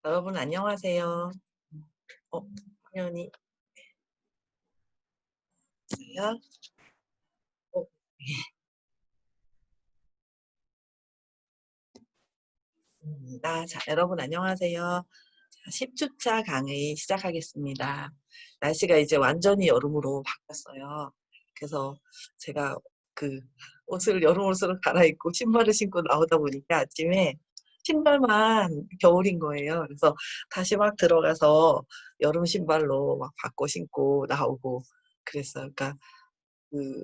여러분 안녕하세요. 화면이 있어요? 어 자, 여러분 안녕하세요. 자, 10주차 강의 시작하겠습니다. 날씨가 이제 완전히 여름으로 바뀌었어요. 그래서 제가 그 옷을 여름 옷으로 갈아입고 신발을 신고 나오다 보니까 아침에 신발만 겨울인 거예요. 그래서 다시 막 들어가서 여름 신발로 막 바꿔 신고 나오고 그랬어요. 그러니까 그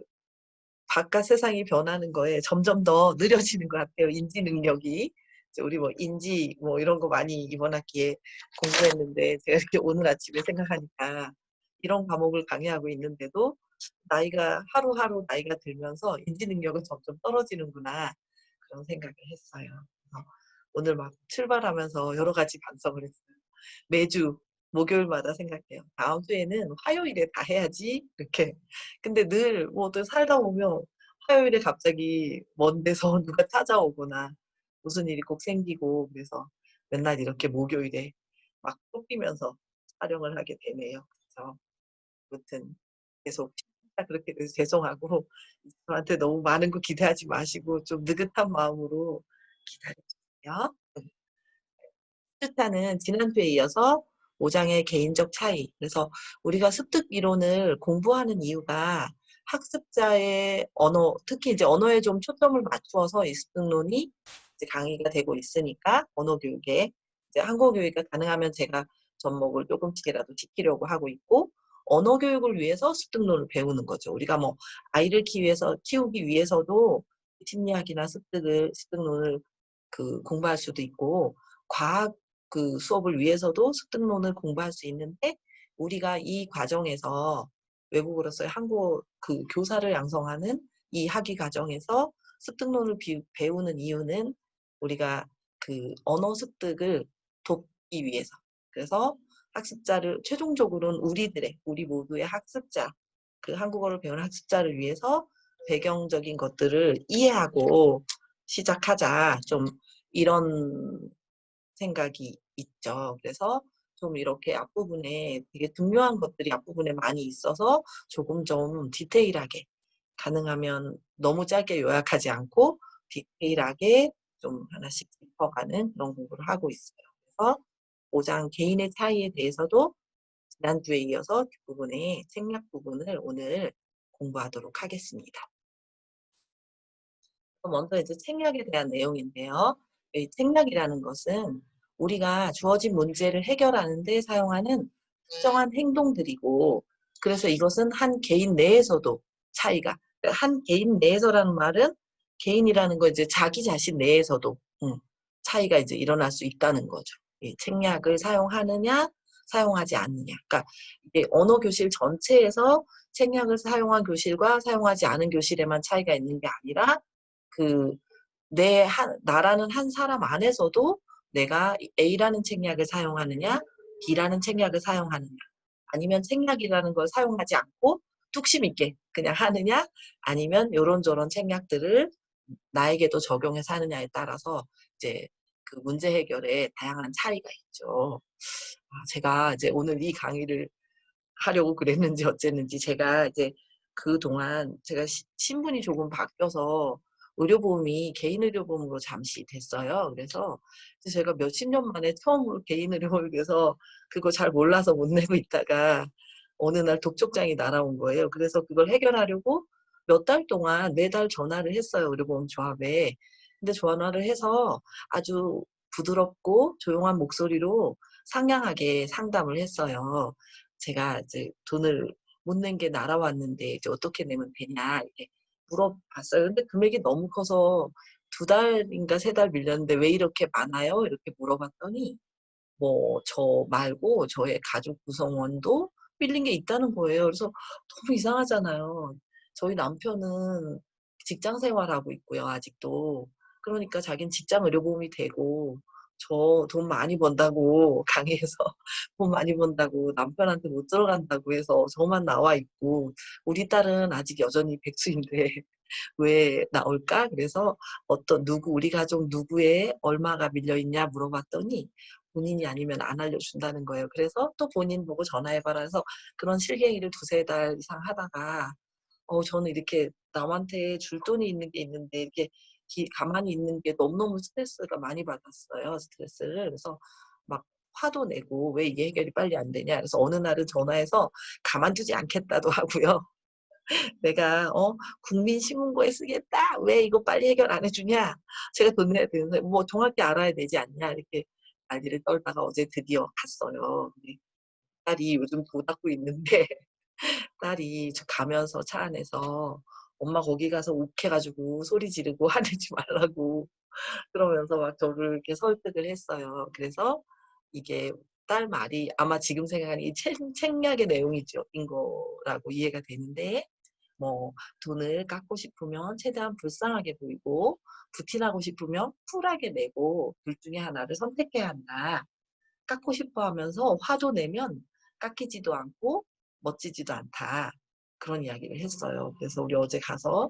바깥 세상이 변하는 거에 점점 더 느려지는 것 같아요, 인지 능력이. 이제 우리 뭐 인지 뭐 이런 거 많이 이번 학기에 공부했는데 제가 이렇게 오늘 아침에 생각하니까 이런 과목을 강의하고 있는데도 나이가 하루하루 나이가 들면서 '인지 능력은 점점 떨어지는구나.' 그런 생각을 했어요. 그래서 오늘 막 출발하면서 여러 가지 반성을 했어요. 매주 목요일마다 생각해요. '다음 주에는 화요일에 다 해야지.' 이렇게. 근데 늘 뭐 또 살다 보면 화요일에 갑자기 먼 데서 누가 찾아오거나 무슨 일이 꼭 생기고 그래서 맨날 이렇게 목요일에 막 쫓기면서 촬영을 하게 되네요. 그래서 아무튼 계속 그렇게 돼서 죄송하고 저한테 너무 많은 거 기대하지 마시고 좀 느긋한 마음으로 기다려 주세요. 습득하는 지난주에 이어서 5 장의 개인적 차이. 그래서 우리가 습득 이론을 공부하는 이유가 학습자의 언어, 특히 이제 언어에 좀 초점을 맞추어서 이 습득론이 이제 강의가 되고 있으니까 언어 교육에 이제 한국어 교육이 가능하면 제가 접목을 조금씩이라도 지키려고 하고 있고 언어 교육을 위해서 습득론을 배우는 거죠. 우리가 뭐 아이를 키우기 위해서도 심리학이나 습득론을 공부할 수도 있고 과학 수업을 위해서도 습득론을 공부할 수 있는데 우리가 이 과정에서 외국어로서의 한국어 교사를 양성하는 이 학위 과정에서 습득론을 배우는 이유는 우리가 언어 습득을 돕기 위해서. 그래서 학습자를 최종적으로는 우리 모두의 학습자, 한국어를 배우는 학습자를 위해서 배경적인 것들을 이해하고 시작하자. 좀 이런 생각이 있죠. 그래서 좀 이렇게 앞부분에 되게 중요한 것들이 앞부분에 많이 있어서 조금 좀 디테일하게 가능하면 너무 짧게 요약하지 않고 디테일하게 좀 하나씩 짚어가는 그런 공부를 하고 있어요. 그래서 5장 개인의 차이에 대해서도 지난주에 이어서 뒷부분에 생략 부분을 오늘 공부하도록 하겠습니다. 먼저 이제 책략에 대한 내용인데요. 이 책략이라는 것은 우리가 주어진 문제를 해결하는 데 사용하는 특정한 행동들이고 그래서 이것은 한 개인 내에서도 차이가 한 개인 내에서라는 말은 개인이라는 거 이제 자기 자신 내에서도 차이가 이제 일어날 수 있다는 거죠. 이 책략을 사용하느냐 사용하지 않느냐. 그러니까 이게 언어 교실 전체에서 책략을 사용한 교실과 사용하지 않은 교실에만 차이가 있는 게 아니라 그 나라는 한 사람 안에서도 내가 A라는 책략을 사용하느냐 B라는 책략을 사용하느냐 아니면 책략이라는 걸 사용하지 않고 뚝심 있게 그냥 하느냐 아니면 요런저런 책략들을 나에게도 적용해서 하느냐에 따라서 이제 문제 해결에 다양한 차이가 있죠. 제가 이제 오늘 이 강의를 하려고 그랬는지 어쨌는지 제가 이제 그동안 제가 신분이 조금 바뀌어서 의료보험이 개인 의료보험으로 잠시 됐어요. 그래서 이제 제가 몇십 년 만에 처음으로 개인 의료보험을 내서 그거 잘 몰라서 못 내고 있다가 어느 날 독촉장이 날아온 거예요. 그래서 그걸 해결하려고 몇 달 동안 매달 전화를 했어요, 의료보험 조합에. 근데 전화를 해서 아주 부드럽고 조용한 목소리로 상냥하게 상담을 했어요. 제가 이제 돈을 못 낸 게 날아왔는데 이제 "어떻게 내면 되냐." 이렇게 물어봤어요. 근데 금액이 너무 커서 2달인가 3달 밀렸는데 "왜 이렇게 많아요?" 이렇게 물어봤더니 뭐 저 말고 저의 가족 구성원도 빌린 게 있다는 거예요. 그래서 너무 이상하잖아요. 저희 남편은 직장 생활하고 있고요, 아직도. 그러니까 자기는 직장 의료보험이 되고 저 돈 많이 번다고 강의에서 돈 많이 번다고 남편한테 못 들어간다고 해서 저만 나와 있고 우리 딸은 아직 여전히 백수인데 왜 나올까? 그래서 어떤 누구 우리 가족 누구에 얼마가 밀려 있냐 물어봤더니 본인이 아니면 안 알려준다는 거예요. 그래서 또 본인 보고 전화해 봐라 해서 그런 실갱이를 두세 달 이상 하다가 저는 이렇게 남한테 줄 돈이 있는 게 있는데 이렇게 가만히 있는 게 너무너무 스트레스가 많이 받았어요, 스트레스를. 그래서 막 화도 내고 "왜 이게 해결이 빨리 안 되냐." 그래서 어느 날은 전화해서 가만두지 않겠다도 하고요. "내가 국민신문고에 쓰겠다. 왜 이거 빨리 해결 안 해 주냐. 제가 돈 내야 되는데 뭐 정확히 알아야 되지 않냐." 이렇게 난리를 떨다가 어제 드디어 갔어요. 근데 딸이 요즘 도 닦고 있는데 딸이 저 가면서 차 안에서 "엄마 거기 가서 욱해 가지고 소리 지르고 화내지 말라고." 그러면서 막 저를 이렇게 설득을 했어요. 그래서 이게 딸 말이 아마 지금 생각하니 이 책략의 내용이죠 인 거라고 이해가 되는데 뭐 "돈을 깎고 싶으면 최대한 불쌍하게 보이고 부티나고 싶으면 쿨하게 내고 둘 중에 하나를 선택해야 한다. 깎고 싶어 하면서 화도 내면 깎이지도 않고 멋지지도 않다." 그런 이야기를 했어요. 그래서 우리 어제 가서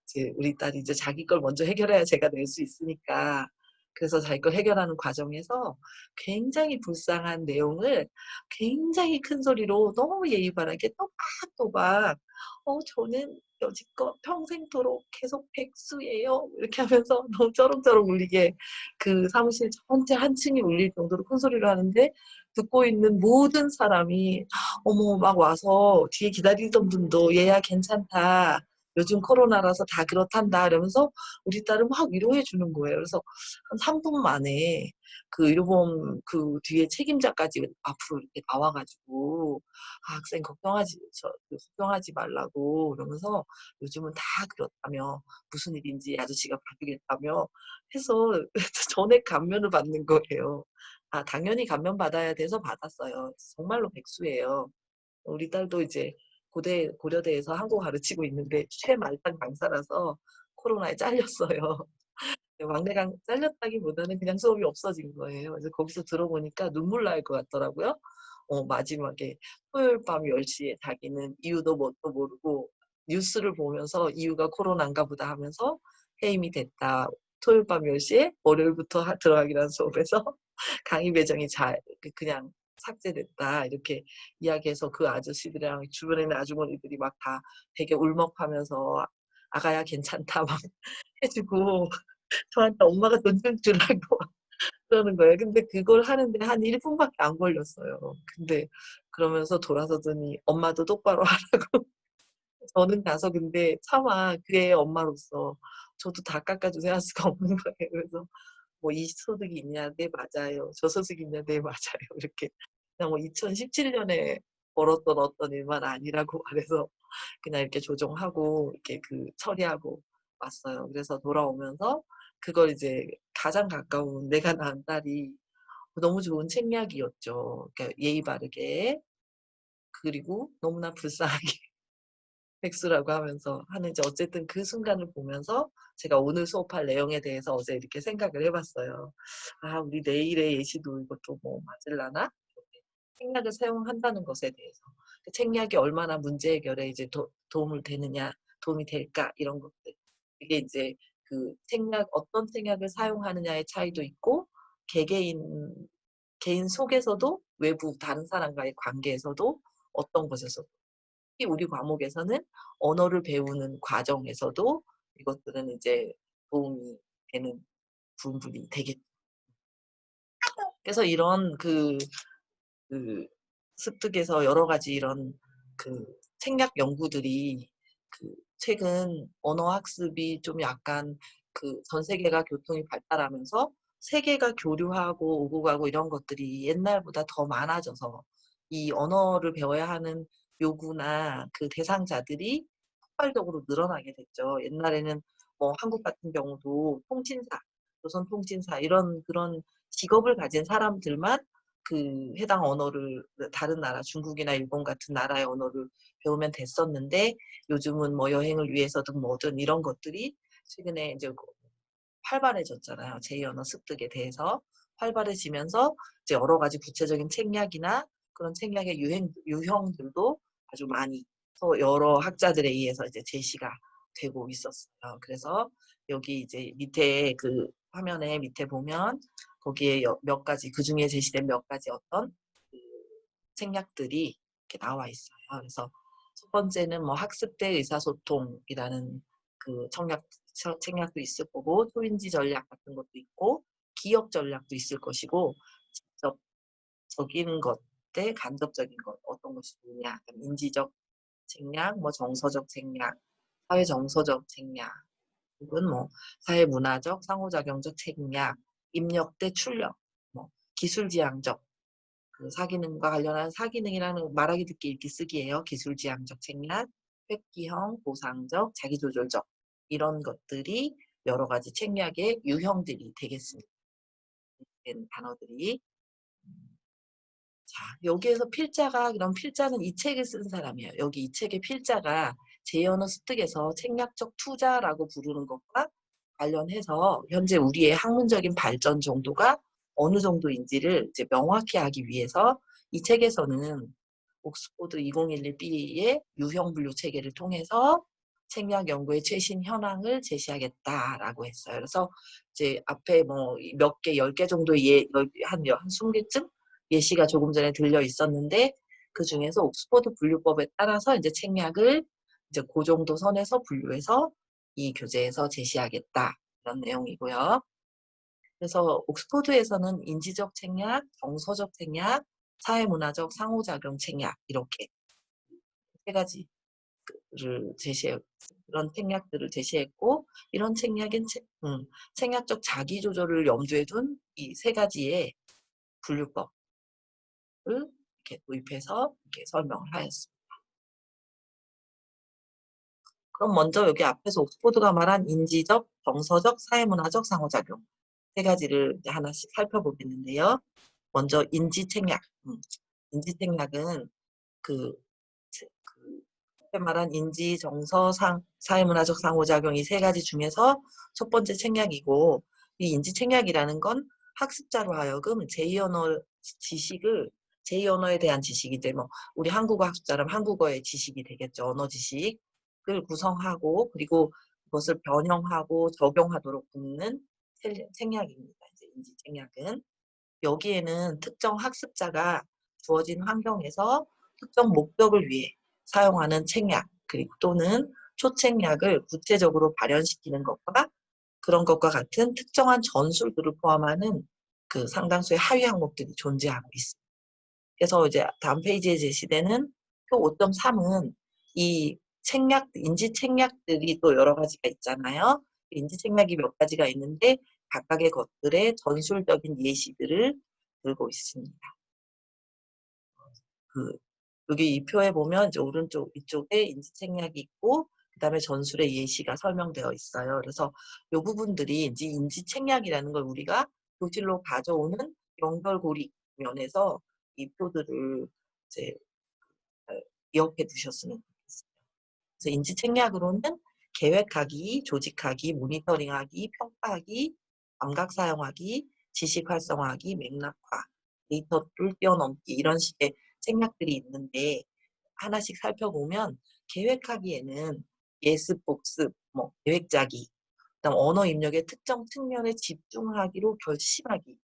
이제 우리 딸이 이제 자기 걸 먼저 해결해야 제가 낼 수 있으니까 그래서 자기 걸 해결하는 과정에서 굉장히 불쌍한 내용을 굉장히 큰 소리로 너무 예의 바르게 또박또박 저는 여지껏 평생토록 계속 백수예요." 이렇게 하면서 너무 쩌렁쩌렁 울리게 그 사무실 전체 한 층이 울릴 정도로 큰 소리로 하는데 듣고 있는 모든 사람이 어머 막 와서 뒤에 기다리던 분도 "얘야 괜찮다. 요즘 코로나라서 다 그렇단다." 이러면서 우리 딸을 막 위로해 주는 거예요. 그래서 한 3분 만에 그 의료보험 그 뒤에 책임자까지 앞으로 이렇게 나와 가지고 "아 학생 걱정하지 말라."고 그러면서 "요즘은 다 그렇다며. 무슨 일인지 아저씨가 봐 주겠다며." 해서 전액 감면을 받는 거예요. 아 당연히 감면 받아야 돼서 받았어요. 정말로 백수예요. 우리 딸도 이제 고려대에서 한국어 가르치고 있는데 최말단 강사라서 코로나에 잘렸어요. 막내강 잘렸다기보다는 그냥 수업이 없어진 거예요. 그래서 거기서 들어보니까 눈물 날 것 같더라고요. 마지막에 토요일 밤 10 시에 자기는 이유도 뭣도 모르고 뉴스를 보면서 '이유가 코로나인가 보다.' 하면서 해임이 됐다. 토요일 밤 10 시에 월요일부터 들어가기로 한 수업에서 강의 배정이 그냥 삭제됐다. 이렇게 이야기해서 그 아저씨들이랑 주변에 있는 아주머니들이 막 다 되게 울먹하면서 "아가야 괜찮다." 막 해 주고 저한테 엄마가 돈 좀 주라고 그러는 거예요. 근데 그걸 하는데 한 1 분밖에 안 걸렸어요. 근데 그러면서 돌아서더니 "엄마도 똑바로 하라고." 저는 가서 근데 차마 그 애의 엄마로서 저도 다 깎아 주세요 할 수가 없는 거예요. 그래서 뭐 "이 소득이 있냐?" "네 맞아요." "저 소득이 있냐?" "네 맞아요." 이렇게 그냥 뭐 2017 년에 벌었던 어떤 일만 아니라고 말해서 그냥 이렇게 조정하고 이렇게 처리하고 왔어요. 그래서 돌아오면서 그걸 이제 가장 가까운 내가 낳은 딸이 너무 좋은 책략이었죠. 그러니까 예의 바르게 그리고 너무나 불쌍하게 백수라고 하면서 하는 이제 어쨌든 그 순간을 보면서 제가 오늘 수업할 내용에 대해서 어제 이렇게 생각을 해 봤어요. '아 우리 내일의 예시도 이것도 뭐 맞을라나?' 이렇게 책략을 사용한다는 것에 대해서. 그 책략이 얼마나 문제 해결에 이제 도움을 되느냐, 도움이 될까 이런 것들. 이게 이제 그 책략 어떤 책략을 사용하느냐의 차이도 있고 개인 속에서도 외부 다른 사람과의 관계에서도 어떤 것에서도 특히 우리 과목에서는 언어를 배우는 과정에서도 이것들은 이제 도움이 되는 부분이 되겠 그래서 이런 그 습득에서 여러 가지 이런 그 생략 연구들이 최근 언어 학습이 좀 약간 전 세계가 교통이 발달하면서 세계가 교류하고 오고 가고 이런 것들이 옛날보다 더 많아져서 이 언어를 배워야 하는 요구나 그 대상자들이 폭발적으로 늘어나게 됐죠. 옛날에는 뭐 한국 같은 경우도 통신사, 조선통신사 이런 그런 직업을 가진 사람들만 해당 언어를 다른 나라 중국이나 일본 같은 나라의 언어를 배우면 됐었는데 요즘은 뭐 여행을 위해서든 뭐든 이런 것들이 최근에 이제 활발해졌잖아요. 제2언어 습득에 대해서 활발해지면서 이제 여러 가지 구체적인 책략이나 그런 책략의 유형들도 아주 많이 또 여러 학자들에 의해서 이제 제시가 되고 있었어요. 그래서 여기 이제 밑에 그 화면에 밑에 보면 거기에 몇 가지 그중에 제시된 몇 가지 어떤 그 책략들이 이렇게 나와 있어요. 그래서 첫 번째는 뭐 학습 대 의사소통이라는 그 책략도 있을 거고 초인지 전략 같은 것도 있고 기억 전략도 있을 것이고 직접 적인 것 대 간접적인 것 어떤 것이 좋으냐 인지적 책략, 뭐 정서적 책략, 사회 정서적 책략 혹은 뭐 사회 문화적 상호작용적 책략, 입력 대 출력, 뭐 기술지향적 그 사기능과 관련한 사기능이라는 말하기 듣기 읽기 쓰기예요. 기술지향적 책략, 획기형, 보상적, 자기조절적 이런 것들이 여러 가지 책략의 유형들이 되겠습니다. 된 단어들이. 자, 여기에서 필자가 그럼 필자는 이 책을 쓴 사람이에요. 여기 이 책의 필자가 제2언어 습득에서 책략적 투자라고 부르는 것과 관련해서 현재 우리의 학문적인 발전 정도가 어느 정도인지를 이제 명확히 하기 위해서 이 책에서는 옥스포드 2011B의 유형 분류 체계를 통해서 책략 연구의 최신 현황을 제시하겠다라고 했어요. 그래서 이제 앞에 뭐 몇 개, 10개 정도의 한 20개쯤 예시가 조금 전에 들려 있었는데 그 중에서 옥스포드 분류법에 따라서 이제 책략을 이제 그 정도 선에서 분류해서 이 교재에서 제시하겠다 이런 내용이고요. 그래서 옥스포드에서는 인지적 책략, 정서적 책략, 사회문화적 상호작용 책략 이렇게 세 가지를 그런 책략들을 제시했고 이런 책략적 자기조절을 염두에 둔 이 세 가지의 분류법을 이렇게 도입해서 이렇게 설명을 하였습니다. 그럼 먼저 여기 앞에서 옥스포드가 말한 인지적, 정서적, 사회문화적 상호작용 세 가지를 이제 하나씩 살펴보겠는데요. 먼저 인지책략. 인지책략은 그 앞에 말한 인지, 정서, 사회문화적 상호작용 이 세 가지 중에서 첫 번째 책략이고 이 인지책략이라는 건 학습자로 하여금 제2언어 지식을 제2언어에 대한 지식이 이제 뭐 우리 한국어 학습자라면 한국어의 지식이 되겠죠. 언어 지식을 구성하고 그리고 그것을 변형하고 적용하도록 돕는 책략입니다. 이제 인지책략은 여기에는 특정 학습자가 주어진 환경에서 특정 목적을 위해 사용하는 책략 그리고 또는 초책략을 구체적으로 발현시키는 것과 그런 것과 같은 특정한 전술들을 포함하는 그 상당수의 하위 항목들이 존재하고 있습니다. 그래서 이제 다음 페이지에 제시되는 표 5.3은 이 책략, 인지 책략들이 또 여러 가지가 있잖아요. 인지 책략이 몇 가지가 있는데 각각의 것들의 전술적인 예시들을 들고 있습니다. 그 여기 이 표에 보면 이제 오른쪽 이쪽에 인지 책략이 있고 그다음에 전술의 예시가 설명되어 있어요. 그래서 이 부분들이 이제 인지 책략이라는 걸 우리가 교실로 가져오는 연결고리 면에서 이 표들을 이제 기억해 두셨으면 좋겠어요. 그래서 인지 책략으로는 계획하기, 조직하기, 모니터링하기, 평가하기, 감각 사용하기, 지식 활성화하기, 맥락화, 데이터를 뛰어넘기 이런 식의 책략들이 있는데 하나씩 살펴보면 계획하기에는 예습, 복습, 뭐 계획 짜기, 그다음 언어 입력의 특정 측면에 집중하기로 결심하기,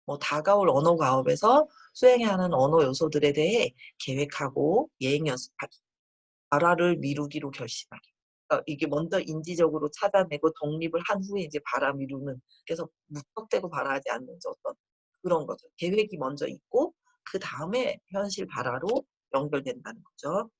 뭐 다가올 언어 과업에서 수행해야 하는 언어 요소들에 대해 계획하고 예행 연습하기, 발화를 미루기로 결심하기. 그러니까 이게 먼저 인지적으로 찾아내고 독립을 한 후에 이제 발화 미루는 그래서 무턱대고 발화하지 않는 어떤 그런 거죠. 계획이 먼저 있고 그 다음에 현실 발화로 연결된다는 거죠.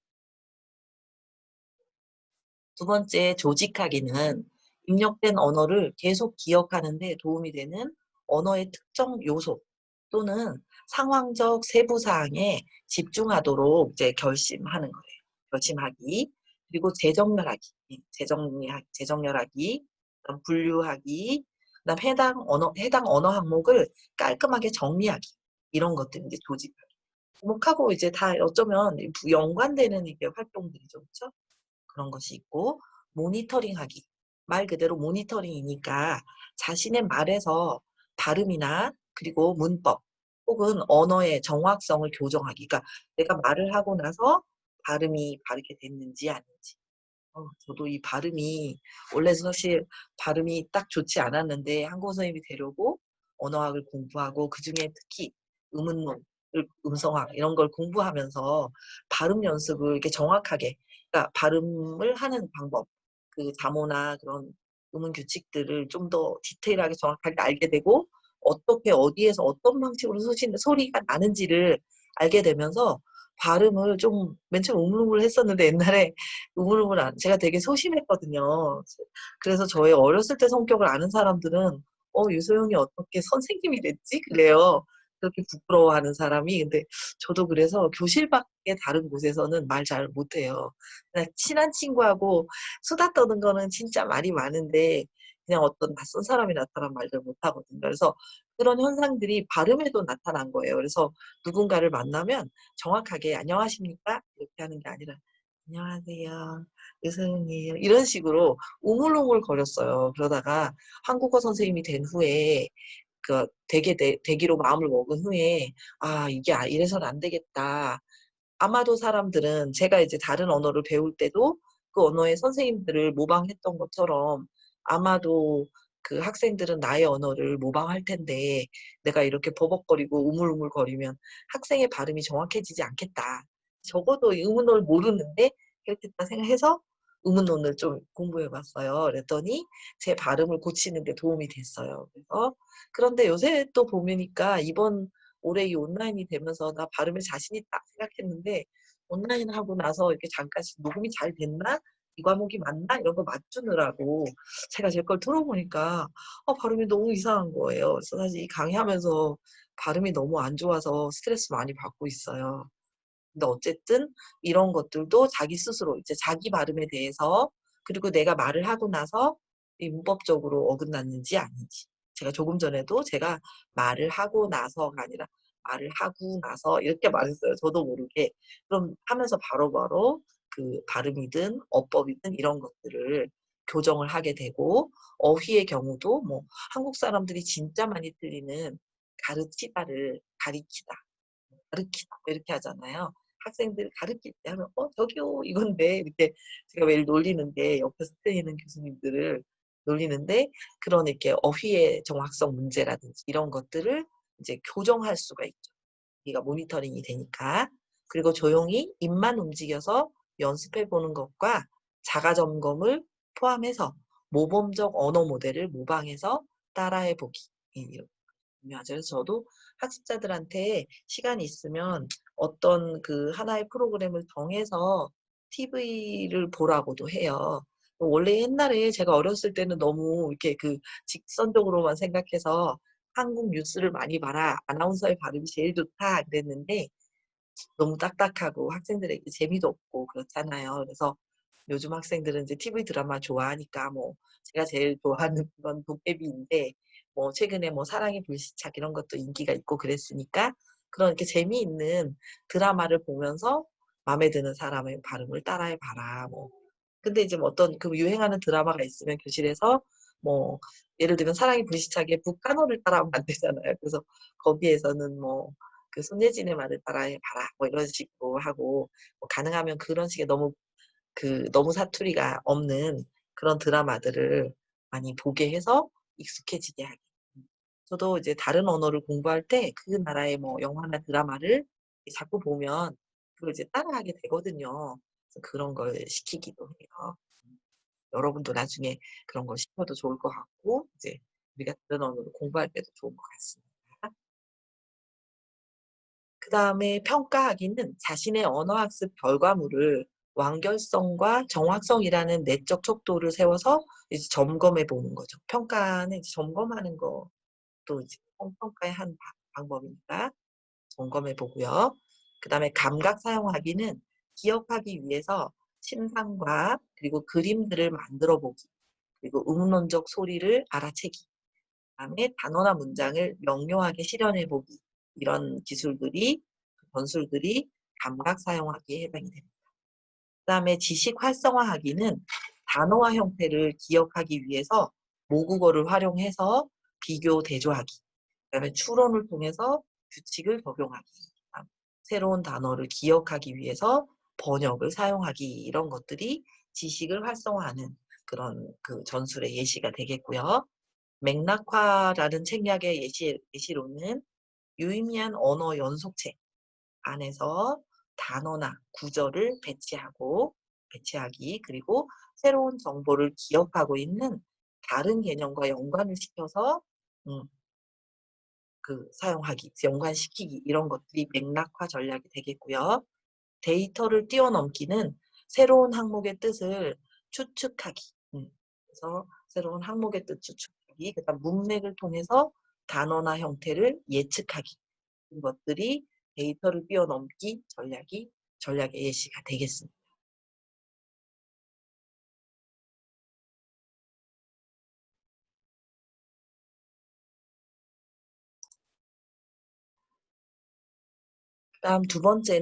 두 번째 조직하기는 입력된 언어를 계속 기억하는 데 도움이 되는 언어의 특정 요소 또는 상황적 세부 사항에 집중하도록 이제 결심하는 거예요. 결심하기. 그리고 재정렬하기. 재정렬하기. 그다음 분류하기. 그다음 해당 언어 항목을 깔끔하게 정리하기. 이런 것들 이제 조직하기. 목하고 이제 다 어쩌면 연관되는 이게 활동들이죠. 그렇죠? 그런 것이 있고 모니터링하기. 말 그대로 모니터링이니까 자신의 말에서 발음이나 그리고 문법 혹은 언어의 정확성을 교정하기. 그러니까 내가 말을 하고 나서 발음이 바르게 됐는지 아닌지. 저도 이 발음이 원래 사실 발음이 딱 좋지 않았는데 한국어 선생님이 되려고 언어학을 공부하고 그중에 특히 의문문, 음성학 이런 걸 공부하면서 발음 연습을 이렇게 정확하게 그러니까 발음을 하는 방법, 그 자모나 그런 음운 규칙들을 좀 더 디테일하게 정확하게 알게 되고 어떻게 어디에서 어떤 방식으로 소리가 나는지를 알게 되면서 발음을 좀 맨 처음 우물우물했었는데 옛날에 우물우물 안 제가 되게 소심했거든요. 그래서 저의 어렸을 때 성격을 아는 사람들은 유소영이 어떻게 선생님이 됐지?" 그래요. 그렇게 부끄러워하는 사람이. 근데 저도 그래서 교실 밖에 다른 곳에서는 말 잘 못해요. 그냥 친한 친구하고 수다 떠는 거는 진짜 말이 많은데 그냥 어떤 낯선 사람이 나타나면 말 잘 못하거든요. 그래서 그런 현상들이 발음에도 나타난 거예요. 그래서 누군가를 만나면 정확하게 "안녕하십니까?" 이렇게 하는 게 아니라 "안녕하세요. 유소영이에요." 이런 식으로 우물우물거렸어요. 그러다가 한국어 선생님이 된 후에 되게 되기로 마음을 먹은 후에 '아 이게 이래서는 안 되겠다.' 아마도 사람들은 제가 이제 다른 언어를 배울 때도 그 언어의 선생님들을 모방했던 것처럼 아마도 그 학생들은 나의 언어를 모방할 텐데 '내가 이렇게 버벅거리고 우물우물거리면 학생의 발음이 정확해지지 않겠다.' 적어도 이 의문어를 모르는데 그렇겠다 생각해서 의문론을 좀 공부해 봤어요. 그랬더니 제 발음을 고치는 데 도움이 됐어요. 그래서 그런데 요새 또 보니까 이번 올해 이 온라인이 되면서 '나 발음에 자신 있다.' 생각했는데 온라인 하고 나서 이렇게 잠깐씩 '녹음이 잘 됐나? 이 과목이 맞나?' 이런 거 맞추느라고 제가 제 걸 들어 보니까 발음이 너무 이상한 거예요. 그래서 사실 이 강의하면서 발음이 너무 안 좋아서 스트레스 많이 받고 있어요. 근데 어쨌든 이런 것들도 자기 스스로 이제 자기 발음에 대해서 그리고 내가 말을 하고 나서 이 문법적으로 어긋났는지 아닌지. 제가 조금 전에도 제가 말을 하고 나서가 아니라 말을 하고 나서 이렇게 말했어요, 저도 모르게. 그럼 하면서 바로바로 그 발음이든 어법이든 이런 것들을 교정을 하게 되고 어휘의 경우도 뭐 한국 사람들이 진짜 많이 틀리는 가르치다를 가리키다. 가르키다 이렇게 하잖아요. 학생들 가르칠 때 하면 저기요." 이건데 이렇게 제가 매일 놀리는데 옆에서 틀리는 교수님들을 놀리는데 그런 이렇게 어휘의 정확성 문제라든지 이런 것들을 이제 교정할 수가 있죠. 이가 모니터링이 되니까. 그리고 조용히 입만 움직여서 연습해 보는 것과 자가 점검을 포함해서 모범적 언어 모델을 모방해서 따라해 보기. 중요하죠. 그래서 저도 학습자들한테 시간이 있으면 어떤 그 하나의 프로그램을 정해서 TV를 보라고도 해요. 원래 옛날에 제가 어렸을 때는 너무 이렇게 그 직선적으로만 생각해서 "한국 뉴스를 많이 봐라. 아나운서의 발음이 제일 좋다." 그랬는데 너무 딱딱하고 학생들에게 재미도 없고 그렇잖아요. 그래서 요즘 학생들은 이제 TV 드라마 좋아하니까 뭐 제가 제일 좋아하는 건 도깨비인데 뭐 최근에 뭐 사랑의 불시착 이런 것도 인기가 있고 그랬으니까 그런 이렇게 재미있는 드라마를 보면서 마음에 드는 사람의 발음을 따라해 봐라 뭐. 근데 이제 뭐 어떤 그 유행하는 드라마가 있으면 교실에서 뭐 예를 들면 사랑의 불시착에 북한어를 따라하면 안 되잖아요. 그래서 거기에서는 뭐 그 손예진의 말을 따라해 봐라 뭐 이런 식으로 하고 뭐 가능하면 그런 식의 너무 사투리가 없는 그런 드라마들을 많이 보게 해서 익숙해지게 하기. 저도 이제 다른 언어를 공부할 때 그 나라의 뭐 영화나 드라마를 자꾸 보면 그걸 이제 따라하게 되거든요. 그래서 그런 걸 시키기도 해요. 여러분도 나중에 그런 걸 시켜도 좋을 것 같고 이제 우리가 다른 언어를 공부할 때도 좋은 것 같습니다. 그다음에 평가하기는 자신의 언어학습 결과물을 완결성과 정확성이라는 내적 척도를 세워서 이제 점검해 보는 거죠. 평가는 이제 점검하는 것도 이제 평가의 한 방법이니까 점검해 보고요. 그다음에 감각 사용하기는 기억하기 위해서 심상과 그리고 그림들을 만들어 보기, 그리고 음론적 소리를 알아채기, 그다음에 단어나 문장을 명료하게 실현해 보기 이런 기술들이 전술들이 감각 사용하기에 해당이 됩니다. 그다음에 지식 활성화하기는 단어화 형태를 기억하기 위해서 모국어를 활용해서 비교 대조하기, 그다음에 추론을 통해서 규칙을 적용하기, 새로운 단어를 기억하기 위해서 번역을 사용하기, 이런 것들이 지식을 활성화하는 그런 그 전술의 예시가 되겠고요. 맥락화라는 책략의 예시로는 유의미한 언어 연속체 안에서 단어나 구절을 배치하기, 그리고 새로운 정보를 기억하고 있는 다른 개념과 연관을 시켜서 음, 사용하기, 연관시키기, 이런 것들이 맥락화 전략이 되겠고요. 데이터를 뛰어넘기는 새로운 항목의 뜻을 추측하기. 그래서 새로운 항목의 뜻 추측하기, 그다음 문맥을 통해서 단어나 형태를 예측하기. 이런 것들이 데이터를 뛰어넘기 전략의 예시가 되겠습니다. 그다음 두 번째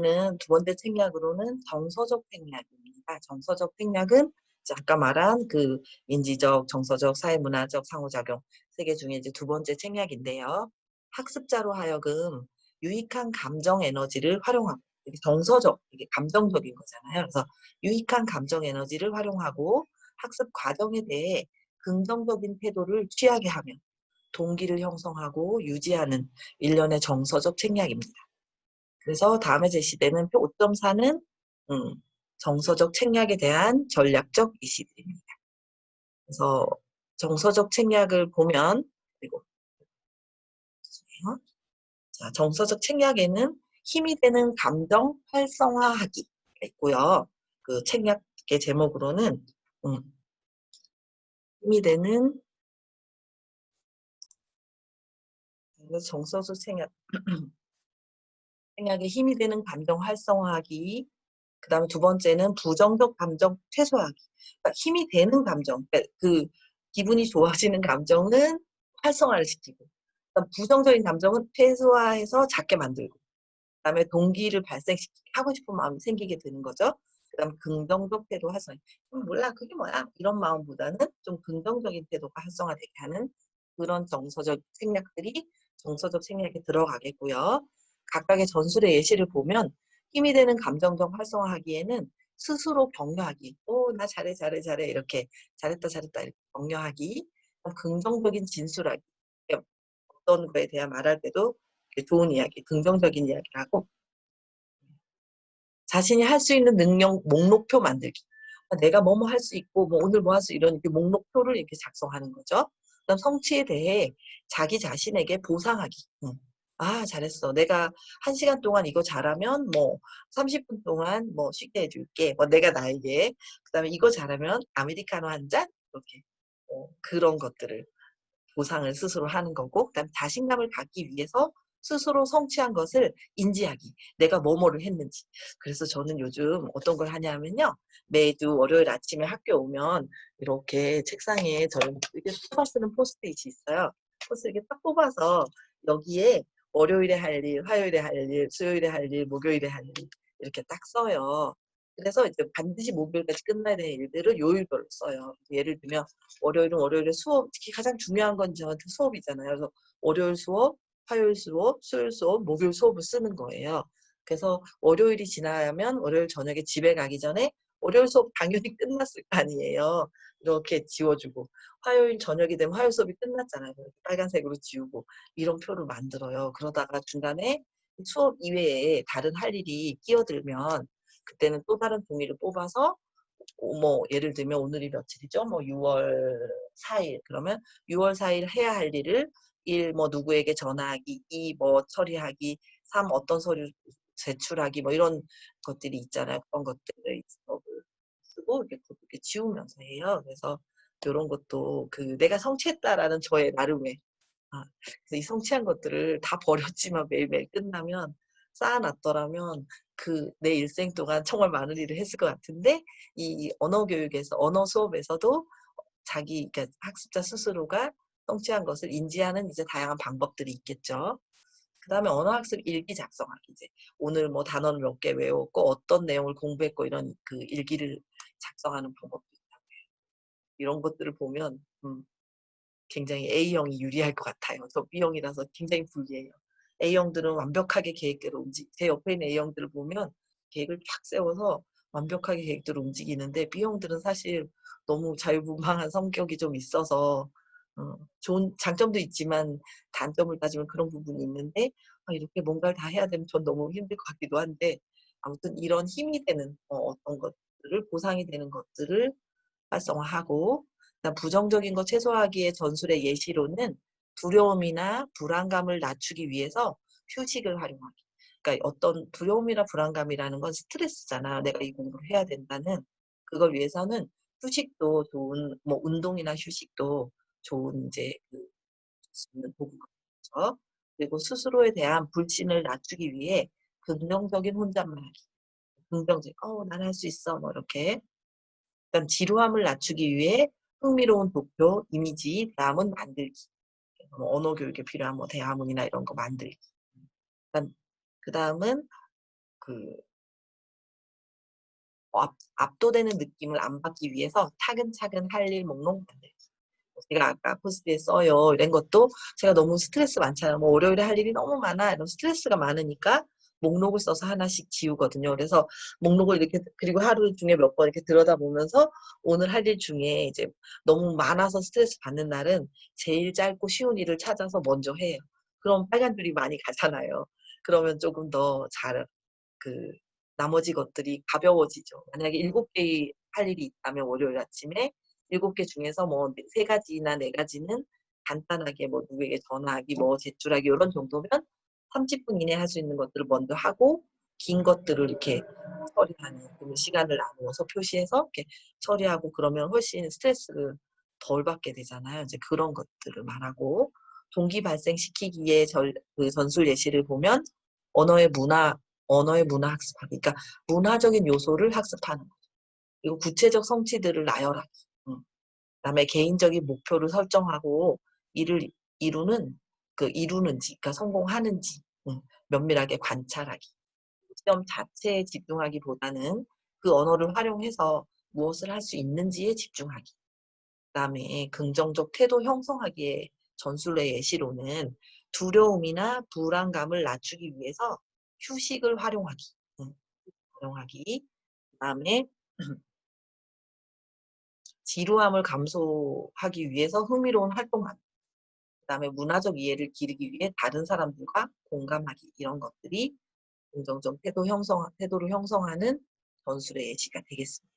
책략으로는 정서적 책략입니다. 정서적 책략은 아까 말한 그 인지적, 정서적, 사회문화적 상호작용 세 개 중에 이제 두 번째 책략인데요. 학습자로 하여금 유익한 감정 에너지를 활용하고, 이게 정서적, 이게 감정적인 거잖아요. 그래서 유익한 감정 에너지를 활용하고 학습 과정에 대해 긍정적인 태도를 취하게 하며 동기를 형성하고 유지하는 일련의 정서적 책략입니다. 그래서 다음에 제시되는 표 5.4는 정서적 책략에 대한 전략적 이시들입니다. 그래서 정서적 책략을 보면, 그리고 자, 정서적 책략에는 힘이 되는 감정 활성화하기가 있고요. 그 책략의 제목으로는 힘이 되는 정서적 책략에 힘이 되는 감정 활성화하기. 그 다음에 두 번째는 부정적 감정 최소화하기. 그러니까 힘이 되는 감정, 그러니까 그 기분이 좋아지는 감정은 활성화를 시키고, 그다음 부정적인 감정은 최소화해서 작게 만들고, 그다음에 동기를 발생시키고 하고 싶은 마음이 생기게 되는 거죠. 그다음 긍정적 태도 활성화. 몰라 그게 뭐야 이런 마음보다는 좀 긍정적인 태도가 활성화되게 하는 그런 정서적 생략에 들어가겠고요. 각각의 전술의 예시를 보면 힘이 되는 감정적 활성화하기에는 스스로 격려하기. 나 잘해, 잘해, 잘해. 이렇게 잘했다, 잘했다. 이렇게 격려하기. 긍정적인 진술하기. 어떤 거에 대한 말할 때도 좋은 이야기, 긍정적인 이야기를 하고, 자신이 할 수 있는 능력 목록표 만들기. 내가 뭐뭐 할 수 있고, 뭐 오늘 뭐 할 수 이런 이렇게 목록표를 이렇게 작성하는 거죠. 그다음 성취에 대해 자기 자신에게 보상하기. 잘했어. 내가 1시간 동안 이거 잘하면 뭐 30분 동안 뭐 쉽게 해줄게. 뭐 내가 나에게. 그다음에 이거 잘하면 아메리카노 한 잔? 이렇게. 그런 것들을 보상을 스스로 하는 거고, 그다음 자신감을 갖기 위해서 스스로 성취한 것을 인지하기. 내가 뭐뭐를 했는지. 그래서 저는 요즘 어떤 걸 하냐면요. 매주 월요일 아침에 학교 오면 이렇게 책상에 저는 이렇게 뽑아 쓰는 포스트잇이 있어요. 포스트 이렇게 딱 뽑아서 여기에 월요일에 할 일, 화요일에 할 일, 수요일에 할 일, 목요일에 할 일 이렇게 딱 써요. 그래서 이제 반드시 목요일까지 끝나야 되는 일들을 요일별로 써요. 예를 들면 월요일은 월요일에 수업, 특히 가장 중요한 건 저한테 수업이잖아요. 그래서 월요일 수업, 화요일 수업, 수요일 수업, 목요일 수업을 쓰는 거예요. 그래서 월요일이 지나면 월요일 저녁에 집에 가기 전에 월요일 수업 당연히 끝났을 거 아니에요. 이렇게 지워주고, 화요일 저녁이 되면 화요일 수업이 끝났잖아요. 빨간색으로 지우고, 이런 표를 만들어요. 그러다가 중간에 수업 이외에 다른 할 일이 끼어들면 그때는 또 다른 종이를 뽑아서 뭐 예를 들면 오늘이 며칠이죠? 뭐 6월 4일. 그러면 6월 4일 해야 할 일을 1. 뭐 누구에게 전화하기, 2. 뭐 처리하기, 3. 어떤 서류 제출하기, 뭐 이런 것들이 있잖아요. 그런 것들을 쓰고 이렇게 지우면서 해요. 그래서 이런 것도 내가 성취했다라는 저의 나름의 그래서 이 성취한 것들을 다 버렸지만 매일매일 끝나면 쌓아놨더라면 내 일생 동안 정말 많은 일을 했을 것 같은데, 이 언어 교육에서, 언어 수업에서도 그러니까 학습자 스스로가 성취한 것을 인지하는 이제 다양한 방법들이 있겠죠. 그 다음에 언어학습 일기 작성하기. 이제 오늘 뭐 단어를 몇 개 외웠고 어떤 내용을 공부했고 이런 일기를 작성하는 방법도 있다고요. 이런 것들을 보면 굉장히 A형이 유리할 것 같아요. 저 B형이라서 굉장히 불리해요. A형들은 완벽하게 계획대로 제 옆에 있는 A형들을 보면 계획을 쫙 세워서 완벽하게 계획대로 움직이는데 B형들은 사실 너무 자유분방한 성격이 좀 있어서 좋은 장점도 있지만 단점을 따지면 그런 부분이 있는데 이렇게 뭔가를 다 해야 되면 전 너무 힘들 것 같기도 한데 아무튼 이런 힘이 되는 어떤 것들을 보상이 되는 것들을 활성화하고 그다음 부정적인 거 최소화하기의 전술의 예시로는 두려움이나 불안감을 낮추기 위해서 휴식을 활용하기. 그러니까 어떤 두려움이나 불안감이라는 건 스트레스잖아. 내가 이 공부를 해야 된다는. 그걸 위해서는 휴식도 좋은 뭐 운동이나 휴식도 좋은 이제 수 있는 도구가 되죠. 그리고 스스로에 대한 불신을 낮추기 위해 긍정적인 혼잣말하기. 긍정적 난 할 수 있어." 뭐 이렇게. 그다음 지루함을 낮추기 위해 흥미로운 도표, 이미지, 대화문 만들기. 뭐 언어 교육에 필요한 뭐 대화문이나 이런 거 만들기. 그다음은 그 압도되는 느낌을 안 받기 위해서 차근차근 할 일 목록 만들기. 제가 아까 포스트잇에 써요. 이런 것도 제가 너무 스트레스 많잖아요. 뭐 월요일에 할 일이 너무 많아. 이런 스트레스가 많으니까 목록을 써서 하나씩 지우거든요. 그래서 목록을 이렇게 그리고 하루 중에 몇 번 이렇게 들여다보면서 오늘 할 일 중에 이제 너무 많아서 스트레스 받는 날은 제일 짧고 쉬운 일을 찾아서 먼저 해요. 그럼 빨간 줄이 많이 가잖아요. 그러면 조금 더 잘 나머지 것들이 가벼워지죠. 만약에 7개 할 일이 있다면 월요일 아침에 7개 중에서 뭐 3가지나 4가지는 간단하게 뭐 누구에게 전화하기, 뭐 제출하기 요런 정도면 30분 이내에 할 수 있는 것들을 먼저 하고 긴 것들을 이렇게 처리하는 시간을 나누어서 표시해서 이렇게 처리하고 그러면 훨씬 스트레스를 덜 받게 되잖아요. 이제 그런 것들을 말하고 동기 발생시키기의 전술 예시를 보면 언어의 문화 언어의 문화 학습하기. 그러니까 문화적인 요소를 학습하는 거죠. 그리고 구체적 성취들을 나열하기. 그다음에 개인적인 목표를 설정하고 이를 이루는 이루는지, 그러니까 성공하는지 면밀하게 관찰하기. 시험 자체에 집중하기보다는 그 언어를 활용해서 무엇을 할 수 있는지에 집중하기. 그다음에 긍정적 태도 형성하기의 전술의 예시로는 두려움이나 불안감을 낮추기 위해서 휴식을 활용하기. 음, 활용하기. 그다음에 지루함을 감소하기 위해서 흥미로운 활동하기. 그다음에 문화적 이해를 기르기 위해 다른 사람들과 공감하기. 이런 것들이 긍정적 태도를 형성하는 전술의 예시가 되겠습니다.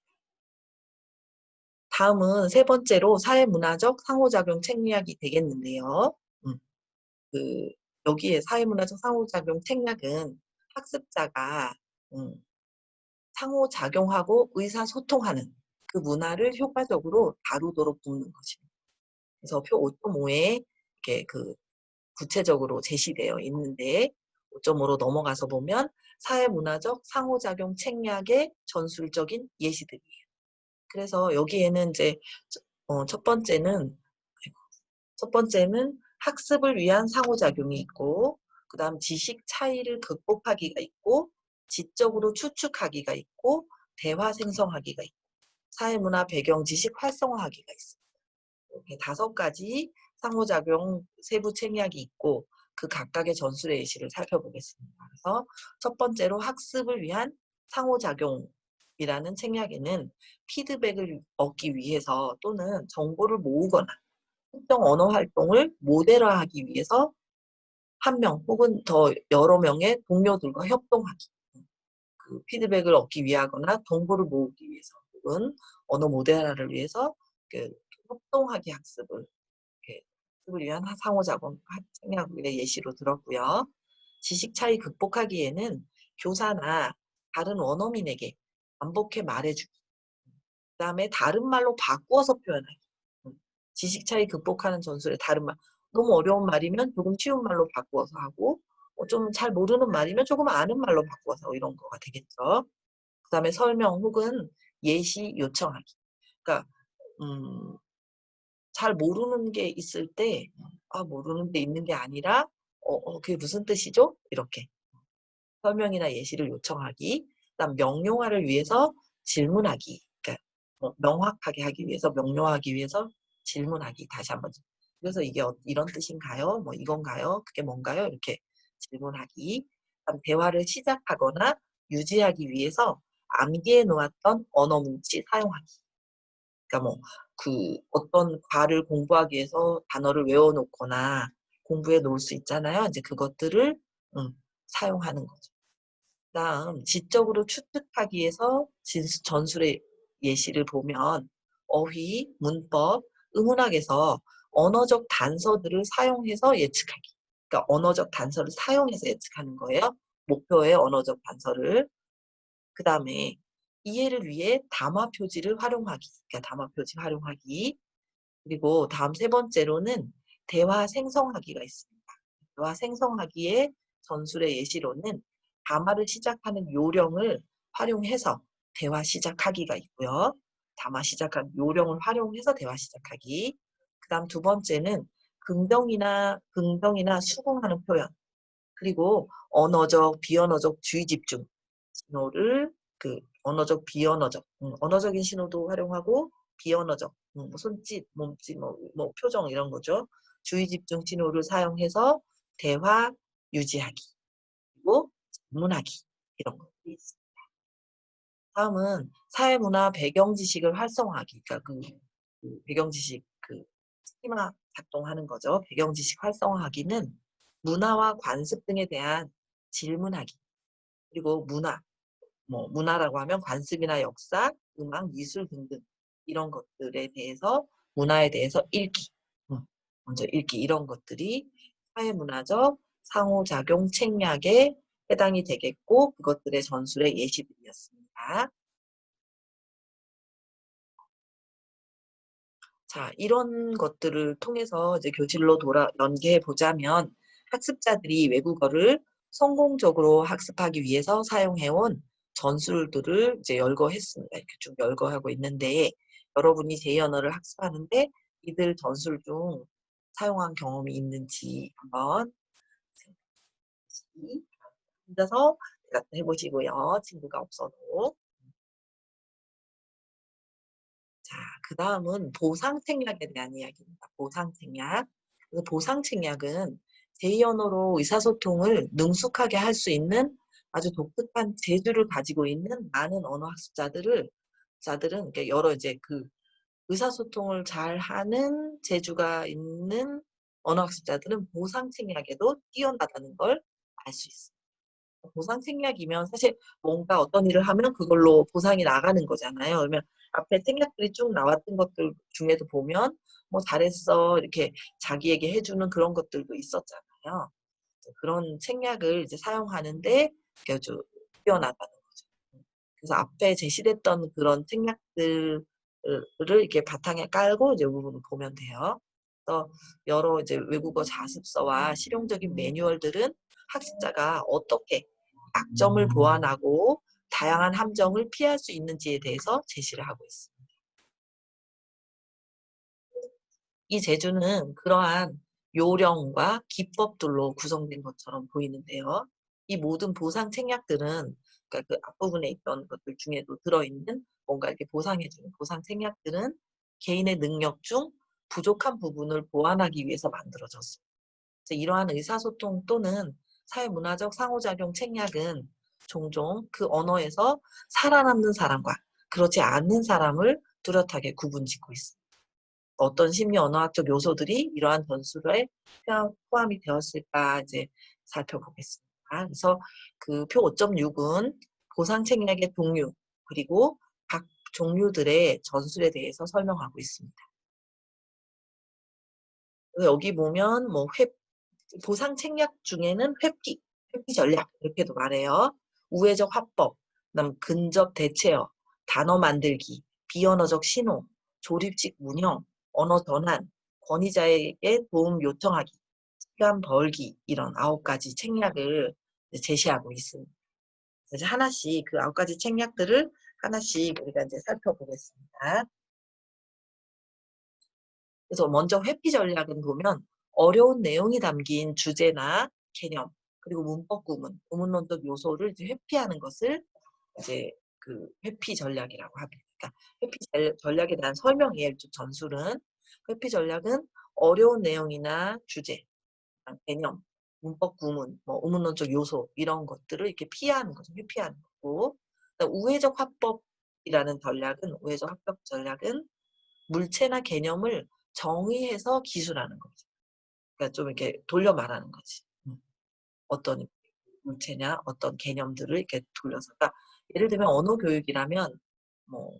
다음은 세 번째로 사회문화적 상호작용 책략이 되겠는데요. 음, 그 여기에 사회문화적 상호작용 책략은 학습자가 음, 상호작용하고 의사소통하는 그 문화를 효과적으로 다루도록 돕는 것입니다. 그래서 표 5.5에 이렇게 구체적으로 제시되어 있는데 5.5로 넘어가서 보면 사회문화적 상호작용 책략의 전술적인 예시들이에요. 그래서 여기에는 이제 첫 번째는 학습을 위한 상호작용이 있고 그다음 지식 차이를 극복하기가 있고 지적으로 추측하기가 있고 대화 생성하기가 있고 사회문화 배경 지식 활성화하기가 있습니다. 이렇게 5가지 상호작용 세부 책략이 있고 그 각각의 전술의 예시를 살펴보겠습니다. 그래서 첫 번째로 학습을 위한 상호작용이라는 책략에는 피드백을 얻기 위해서 또는 정보를 모으거나 특정 언어 활동을 모델화하기 위해서 한 명 혹은 더 여러 명의 동료들과 협동하기. 피드백을 얻기 위하거나 정보를 모으기 위해서 혹은 언어 모델화를 위해서 협동하기 학습을 위한 상호작용 책략의 예시로 들었고요. 지식 차이 극복하기에는 교사나 다른 원어민에게 반복해 말해주기. 그다음에 다른 말로 바꾸어서 표현하기. 지식 차이 극복하는 전술의 다른 말. 너무 어려운 말이면 조금 쉬운 말로 바꾸어서 하고 좀 잘 모르는 말이면 조금 아는 말로 바꾸어서 이런 거가 되겠죠. 그다음에 설명 혹은 예시 요청하기. 그러니까 잘 모르는 게 있을 때 모르는 게 있는 게 아니라 그게 무슨 뜻이죠? 이렇게 설명이나 예시를 요청하기. 그다음 명료화를 위해서 질문하기. 그러니까 명확하게 하기 위해서, 명료하기 위해서 질문하기. 다시 한번. 그래서 이게 이런 뜻인가요? 뭐 이건가요? 그게 뭔가요? 이렇게 질문하기. 그다음 대화를 시작하거나 유지하기 위해서 암기해 놓았던 언어 뭉치 사용하기. 그러니까 뭐 어떤 과를 공부하기 위해서 단어를 외워 놓거나 공부해 놓을 수 있잖아요. 이제 그것들을 사용하는 거죠. 그다음 지적으로 추측하기 위해서 전술의 예시를 보면 어휘, 문법, 의문학에서 언어적 단서들을 사용해서 예측하기. 그러니까 언어적 단서를 사용해서 예측하는 거예요. 목표의 언어적 단서를. 그다음에 이해를 위해 담화 표지를 활용하기. 그러니까 담화 표지 활용하기. 그리고 다음 세 번째로는 대화 생성하기가 있습니다. 대화 생성하기의 전술의 예시로는 담화를 시작하는 요령을 활용해서 대화 시작하기가 있고요. 담화 시작한 요령을 활용해서 대화 시작하기. 그다음 두 번째는 긍정이나 수긍하는 표현. 그리고 언어적, 비언어적 주의 집중 신호를 언어적, 비언어적, 언어적인 신호도 활용하고 비언어적, 뭐 손짓, 몸짓, 뭐 표정 이런 거죠. 주의 집중 신호를 사용해서 대화 유지하기, 그리고 질문하기 이런 것들이 있습니다. 다음은 사회문화 배경 지식을 활성화하기. 그러니까 배경 지식 스키마 작동하는 거죠. 배경 지식 활성화하기는 문화와 관습 등에 대한 질문하기. 그리고 문화라고 하면 관습이나 역사, 음악, 미술 등등 이런 것들에 대해서 문화에 대해서 읽기, 먼저 읽기 이런 것들이 사회문화적 상호작용 책략에 해당이 되겠고 그것들의 전술의 예시들이었습니다. 자, 이런 것들을 통해서 이제 교실로 연계해 보자면 학습자들이 외국어를 성공적으로 학습하기 위해서 사용해온 전술들을 이제 열거했습니다. 이렇게 쭉 열거하고 있는데 여러분이 제2언어를 학습하는데 이들 전술 중 사용한 경험이 있는지 한번 혼자서 해보시고요. 친구가 없어도. 자, 그 다음은 보상책략에 대한 이야기입니다. 보상책략. 그래서 보상책략은 제2언어로 의사소통을 능숙하게 할 수 있는 아주 독특한 재주를 가지고 있는 많은 언어학습자들은 여러 이제 의사소통을 잘하는 재주가 있는 언어학습자들은 보상책략에도 뛰어나다는 걸 알 수 있습니다. 보상책략이면 사실 뭔가 어떤 일을 하면 그걸로 보상이 나가는 거잖아요. 그러면 앞에 책략들이 쭉 나왔던 것들 중에도 보면 뭐 잘했어 이렇게 자기에게 해주는 그런 것들도 있었잖아요. 그런 책략을 이제 사용하는데 아주 뛰어나다는 거죠. 그래서 앞에 제시됐던 그런 책략들을 이렇게 바탕에 깔고 이제 이 부분을 보면 돼요. 그래서 여러 이제 외국어 자습서와 실용적인 매뉴얼들은 학습자가 어떻게 약점을 보완하고 다양한 함정을 피할 수 있는지에 대해서 제시를 하고 있습니다. 이 제주는 그러한 요령과 기법들로 구성된 것처럼 보이는데요. 이 모든 보상 책략들은 그러니까 그 앞부분에 있던 것들 중에도 들어있는 뭔가 이렇게 보상해주는 보상 책략들은 개인의 능력 중 부족한 부분을 보완하기 위해서 만들어졌습니다. 이러한 의사소통 또는 사회문화적 상호작용 책략은 종종 그 언어에서 살아남는 사람과 그렇지 않는 사람을 뚜렷하게 구분짓고 있습니다. 어떤 심리 언어학적 요소들이 이러한 전술에 포함이 되었을까 이제 살펴보겠습니다. 그래서 그 표 5.6은 보상 책략의 종류 그리고 각 종류들의 전술에 대해서 설명하고 있습니다. 여기 보면 뭐 보상 책략 중에는 회피 전략 이렇게도 말해요. 우회적 화법, 그다음 근접 대체어, 단어 만들기, 비언어적 신호, 조립식 문형, 언어 전환, 권위자에게 도움 요청하기, 시간 벌기 이런 9가지 책략을 제시하고 있습니다. 그래서 하나씩 그 9가지 책략들을 하나씩 우리가 이제 살펴보겠습니다. 그래서 먼저 회피 전략은 보면 어려운 내용이 담긴 주제나 개념 그리고 문법 구문, 구문론적 요소를 이제 회피하는 것을 이제 그 회피 전략이라고 합니다. 그러니까 전략에 대한 설명이에요. 이쪽 전술은. 회피 전략은 어려운 내용이나 주제, 개념, 문법 구문, 뭐 의문론적 요소 이런 것들을 이렇게 피하는 거죠. 회피하는 거고. 우회적 화법이라는 전략은 우회적 화법 전략은 물체나 개념을 정의해서 기술하는 거죠. 그러니까 좀 이렇게 돌려 말하는 거지. 어떤 물체냐, 어떤 개념들을 이렇게 돌려서. 그러니까 예를 들면 언어 교육이라면 뭐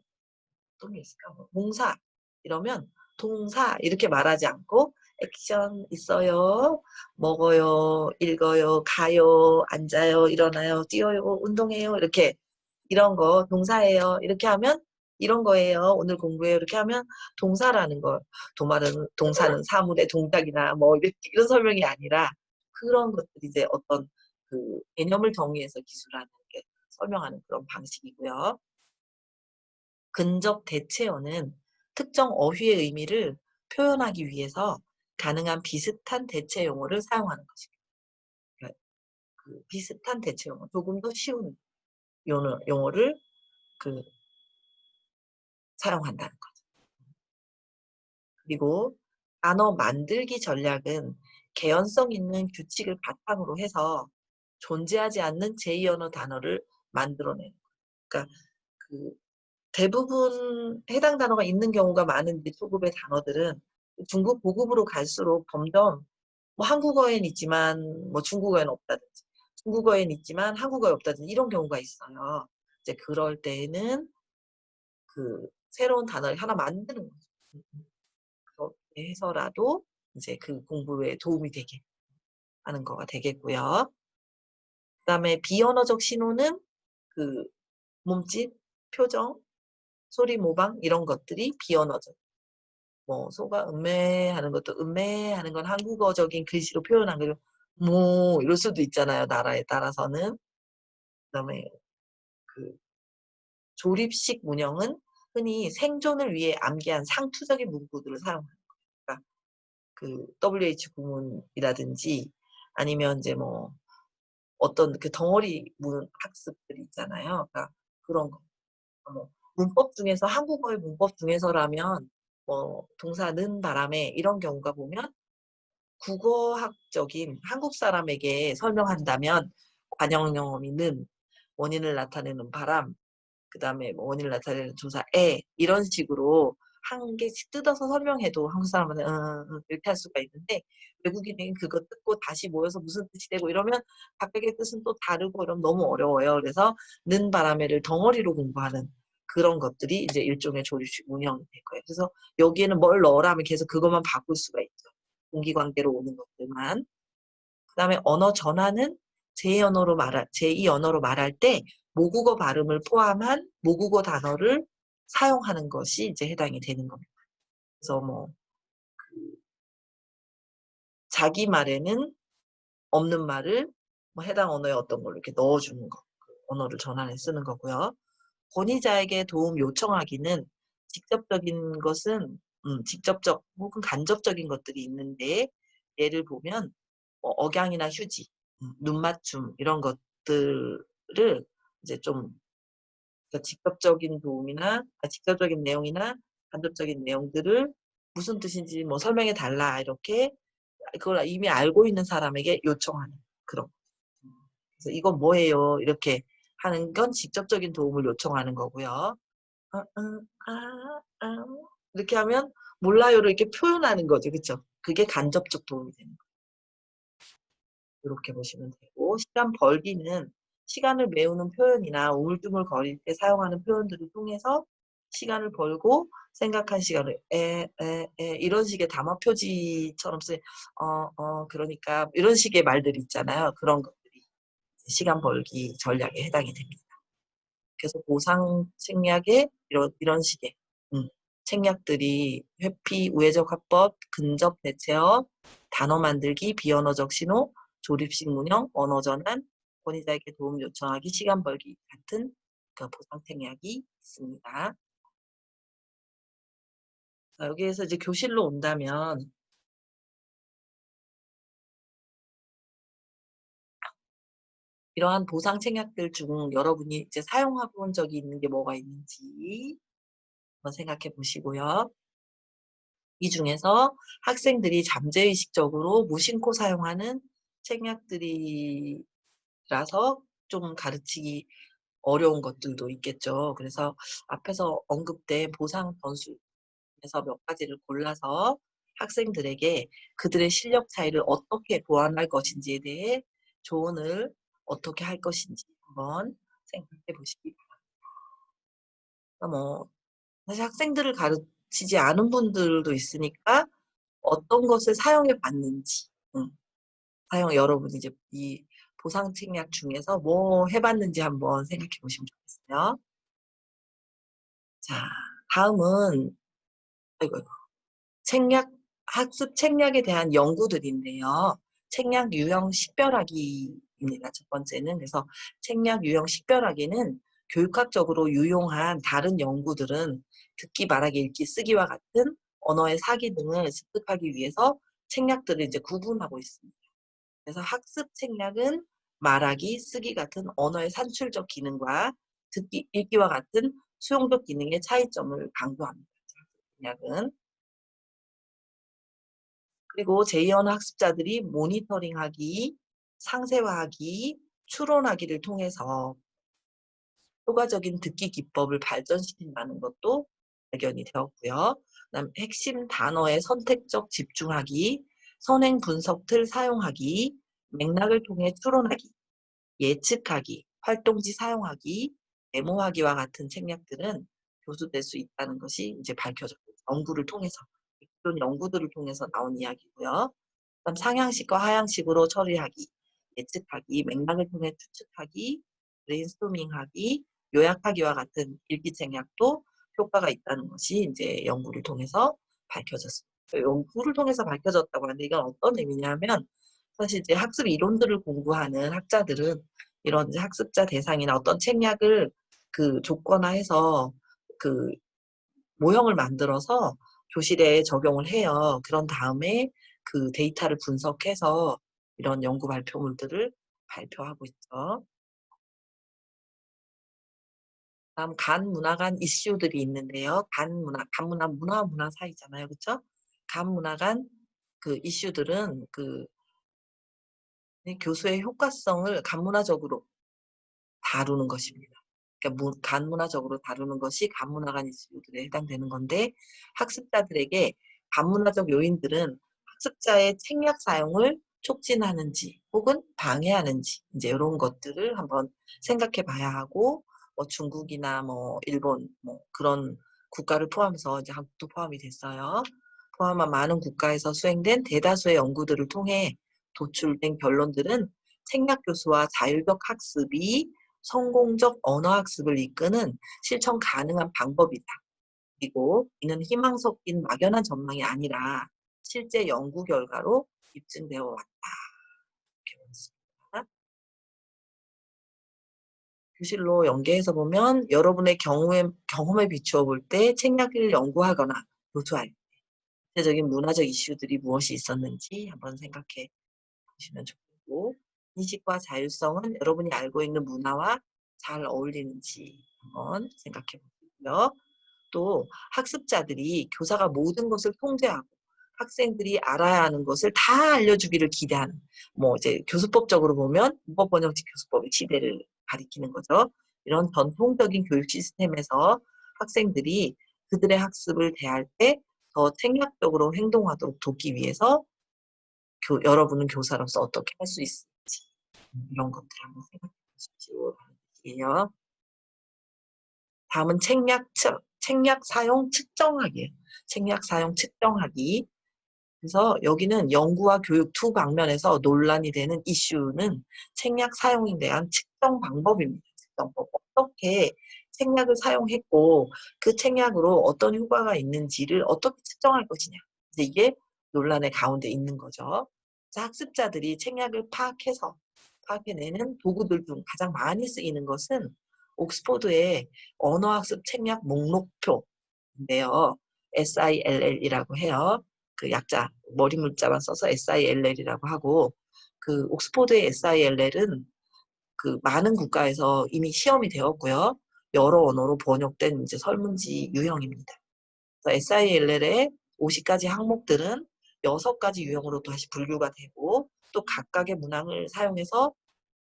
어떤 게 있을까? 뭐 동사 이러면 동사 이렇게 말하지 않고 액션 있어요, 먹어요, 읽어요, 가요, 앉아요, 일어나요, 뛰어요, 운동해요 이렇게 이런 거 동사예요. 이렇게 하면 이런 거예요. 오늘 공부해요. 이렇게 하면 동사라는 거. 동사는 사물의 동작이나 뭐 이렇게 이런 설명이 아니라 그런 것들이 이제 어떤 그 개념을 정의해서 기술하는 게 설명하는 그런 방식이고요. 근접 대체어는 특정 어휘의 의미를 표현하기 위해서 가능한 비슷한 대체 용어를 사용하는 것입니다. 그러니까 그 비슷한 대체 용어, 조금 더 쉬운 용어를 그 사용한다는 거죠. 그리고 단어 만들기 전략은 개연성 있는 규칙을 바탕으로 해서 존재하지 않는 제2언어 단어를 만들어내는 거예요. 그러니까 그 대부분 해당 단어가 있는 경우가 많은데 초급의 단어들은 중급 고급으로 갈수록 점점 뭐 한국어엔 있지만 뭐 중국어엔 없다든지 중국어엔 있지만 한국어에 없다든지 이런 경우가 있어요. 이제 그럴 때에는 그 새로운 단어를 하나 만드는 거죠. 그렇게 해서라도 이제 그 공부에 도움이 되게 하는 거가 되겠고요. 그다음에 비언어적 신호는 그 몸짓, 표정, 소리 모방 이런 것들이 비언어적. 뭐 소가 음매 하는 것도 음매 하는 건 한국어적인 글씨로 표현한 거죠. 뭐 이럴 수도 있잖아요. 나라에 따라서는. 그다음에 그 조립식 문형은 흔히 생존을 위해 암기한 상투적인 문구들을 사용합니다. 그러니까 그 WH 구문이라든지 아니면 이제 뭐 어떤 그 덩어리 문 학습들이 있잖아요. 그러니까 그런 거. 뭐 문법 중에서 한국어의 문법 중에서라면 뭐 동사는 바람에 이런 경우가 보면 국어학적인 한국 사람에게 설명한다면 관형영어미는 원인을 나타내는 바람, 그다음에 뭐 원인을 나타내는 조사에 이런 식으로 한 개씩 뜯어서 설명해도 한국 사람은 이렇게 할 수가 있는데 외국인은 그거 뜯고 다시 모여서 무슨 뜻이 되고 이러면 각각의 뜻은 또 다르고 이러면 너무 어려워요. 그래서 는 바람에를 덩어리로 공부하는 그런 것들이 이제 일종의 조립식 문형이 될 거예요. 그래서 여기에는 뭘 넣으라면 계속 그것만 바꿀 수가 있죠. 공기관계로 오는 것들만. 그다음에 언어 전환은 제2언어로 말할 때 모국어 발음을 포함한 모국어 단어를 사용하는 것이 이제 해당이 되는 겁니다. 그래서 뭐 자기 말에는 없는 말을 뭐 해당 언어의 어떤 걸로 이렇게 넣어주는 거, 언어를 전환해 쓰는 거고요. 권위자에게 도움 요청하기는 직접적인 것은 직접적 혹은 간접적인 것들이 있는데 예를 보면 뭐 억양이나 휴지, 눈맞춤 이런 것들을 이제 좀 그러니까 직접적인 내용이나 간접적인 내용들을 무슨 뜻인지 뭐 설명해 달라 이렇게 그걸 이미 알고 있는 사람에게 요청하는 그런. 그래서 이건 뭐예요? 이렇게 하는 건 직접적인 도움을 요청하는 거고요. 이렇게 하면 몰라요를 이렇게 표현하는 거죠. 그쵸? 그게 간접적 도움이 되는 거예요. 이렇게 보시면 되고 시간 벌기는 시간을 메우는 표현이나 우물쭈물거릴 때 사용하는 표현들을 통해서 시간을 벌고 생각한 시간을 이런 식의 담화 표지처럼 쓰 그러니까 이런 식의 말들이 있잖아요. 그런 것들이 시간 벌기 전략에 해당이 됩니다. 그래서 보상 책략에 이런 식의 책략들이 회피, 우회적 화법, 근접 대체어, 단어 만들기, 비언어적 신호, 조립식 문형, 언어 전환, 권위자에게 도움 요청하기, 시간 벌기 같은 그 보상 책략이 있습니다. 자, 여기에서 이제 교실로 온다면 이러한 보상 책략들 중 여러분이 이제 사용해 본 적이 있는 게 뭐가 있는지 한번 생각해 보시고요. 이 중에서 학생들이 잠재의식적으로 무심코 사용하는 책략들이라서 좀 가르치기 어려운 것들도 있겠죠. 그래서 앞에서 언급된 보상 변수에서 몇 가지를 골라서 학생들에게 그들의 실력 차이를 어떻게 보완할 것인지에 대해 조언을 어떻게 할 것인지 한번 생각해 보시기 바랍니다. 사실 학생들을 가르치지 않은 분들도 있으니까 어떤 것을 사용해 봤는지, 여러분이 이제 이 보상 책략 중에서 뭐 해봤는지 한번 생각해 보시면 좋겠어요. 자, 다음은, 아이고, 책략, 학습 책략에 대한 연구들인데요. 책략 유형 식별하기입니다. 첫 번째는. 그래서 책략 유형 식별하기는 교육학적으로 유용한 다른 연구들은 듣기, 말하기, 읽기, 쓰기와 같은 언어의 사기 등을 습득하기 위해서 책략들을 이제 구분하고 있습니다. 그래서 학습 책략은 말하기, 쓰기 같은 언어의 산출적 기능과 듣기, 읽기와 같은 수용적 기능의 차이점을 강조합니다. 책략은. 그리고 제2언어 학습자들이 모니터링하기, 상세화하기, 추론하기를 통해서 효과적인 듣기 기법을 발전시킨다는 것도 발견이 되었고요. 그다음 핵심 단어의 선택적 집중하기, 선행 분석 틀 사용하기, 맥락을 통해 추론하기, 예측하기, 활동지 사용하기, 메모하기와 같은 책략들은 교수될 수 있다는 것이 이제 밝혀졌고 연구를 통해서 그런 연구들을 통해서 나온 이야기고요. 그다음 상향식과 하향식으로 처리하기, 예측하기, 맥락을 통해 추측하기, 브레인스토밍하기, 요약하기와 같은 읽기 책략도 효과가 있다는 것이 이제 연구를 통해서 밝혀졌습니다. 연구를 통해서 밝혀졌다고 하는데 이건 어떤 의미냐면 사실 이제 학습 이론들을 공부하는 학자들은 이런 이제 학습자 대상이나 어떤 책략을 그 조건화해서 그 모형을 만들어서 교실에 적용을 해요. 그런 다음에 그 데이터를 분석해서 이런 연구 발표물들을 발표하고 있죠. 다음 간문화 간 이슈들이 있는데요. 간문화, 문화와 문화 사이잖아요. 그쵸? 간문화 간 그 이슈들은 그 교수의 효과성을 간문화적으로 다루는 것입니다. 그러니까 간문화적으로 다루는 것이 간문화 간 이슈들에 해당되는 건데 학습자들에게 간문화적 요인들은 학습자의 책략 사용을 촉진하는지 혹은 방해하는지 이제 이런 것들을 한번 생각해 봐야 하고 뭐 중국이나 뭐 일본 뭐 그런 국가를 포함해서 이제 한국도 포함이 됐어요. 포함한 많은 국가에서 수행된 대다수의 연구들을 통해 도출된 결론들은 책략 교수와 자율적 학습이 성공적 언어학습을 이끄는 실천 가능한 방법이다. 그리고 이는 희망 섞인 막연한 전망이 아니라 실제 연구 결과로 입증되어 왔다. 이렇게 보겠습니다. 교실로 연계해서 보면 여러분의 경험에 비추어 볼 때 책략을 연구하거나 교수할 때 대체적인 문화적 이슈들이 무엇이 있었는지 한번 생각해 보시면 좋겠고 인식과 자율성은 여러분이 알고 있는 문화와 잘 어울리는지 한번 생각해 보시고요. 또 학습자들이 교사가 모든 것을 통제하고 학생들이 알아야 하는 것을 다 알려주기를 기대하는 뭐 이제 교수법적으로 보면 문법 번역지 교수법의 시대를 가리키는 거죠. 이런 전통적인 교육 시스템에서 학생들이 그들의 학습을 대할 때 더 책략적으로 행동하도록 돕기 위해서 여러분은 교사로서 어떻게 할 수 있을지 이런 것들 한번 생각해 보십시오. 예요. 다음은 책략 사용 측정하기예요. 책략 사용 측정하기. 그래서 여기는 연구와 교육 두 방면에서 논란이 되는 이슈는 책략 사용에 대한 측정 방법입니다. 측정법. 어떻게 책략을 사용했고 그 책략으로 어떤 효과가 있는지를 어떻게 측정할 것이냐. 이제 이게 논란의 가운데 있는 거죠. 학습자들이 책략을 파악해내는 도구들 중 가장 많이 쓰이는 것은 옥스포드의 언어학습 책략 목록표인데요. SILL이라고 해요. 그 약자, 머리 물자만 써서 SILL이라고 하고, 그 옥스포드의 SILL은 그 많은 국가에서 이미 시험이 되었고요. 여러 언어로 번역된 이제 설문지 유형입니다. SILL의 50가지 항목들은 6가지 유형으로 다시 분류가 되고 또 각각의 문항을 사용해서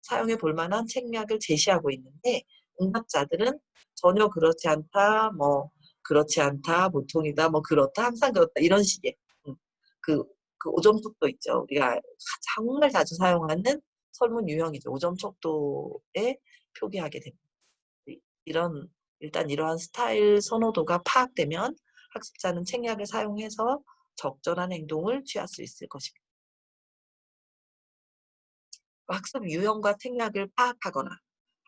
사용해 볼 만한 책략을 제시하고 있는데 응답자들은 전혀 그렇지 않다, 뭐 그렇지 않다, 보통이다, 뭐 그렇다, 항상 그렇다 이런 식의 그, 그 5점 척도 있죠. 우리가 정말 자주 사용하는 설문 유형이죠. 5점 척도에 표기하게 됩니다. 이런 일단 이러한 스타일 선호도가 파악되면 학습자는 책략을 사용해서 적절한 행동을 취할 수 있을 것입니다. 학습 유형과 책략을 파악하거나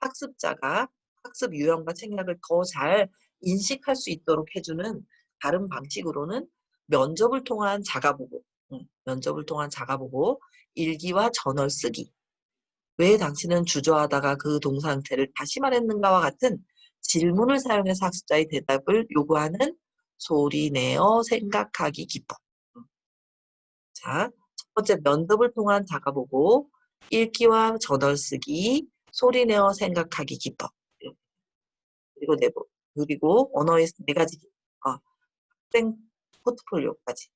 학습자가 학습 유형과 책략을 더 잘 인식할 수 있도록 해주는 다른 방식으로는 면접을 통한 자가보고, 면접을 통한 자가보고, 일기와 저널 쓰기, 왜 당신은 주저하다가 그 동사 형태를 다시 말했는가와 같은 질문을 사용해서 학습자의 대답을 요구하는 소리내어 생각하기 기법. 자, 첫 번째 면접을 통한 자가보고, 읽기와 저널 쓰기, 소리내어 생각하기 기법. 그리고 그리고 언어의 4가지, 학생 포트폴리오까지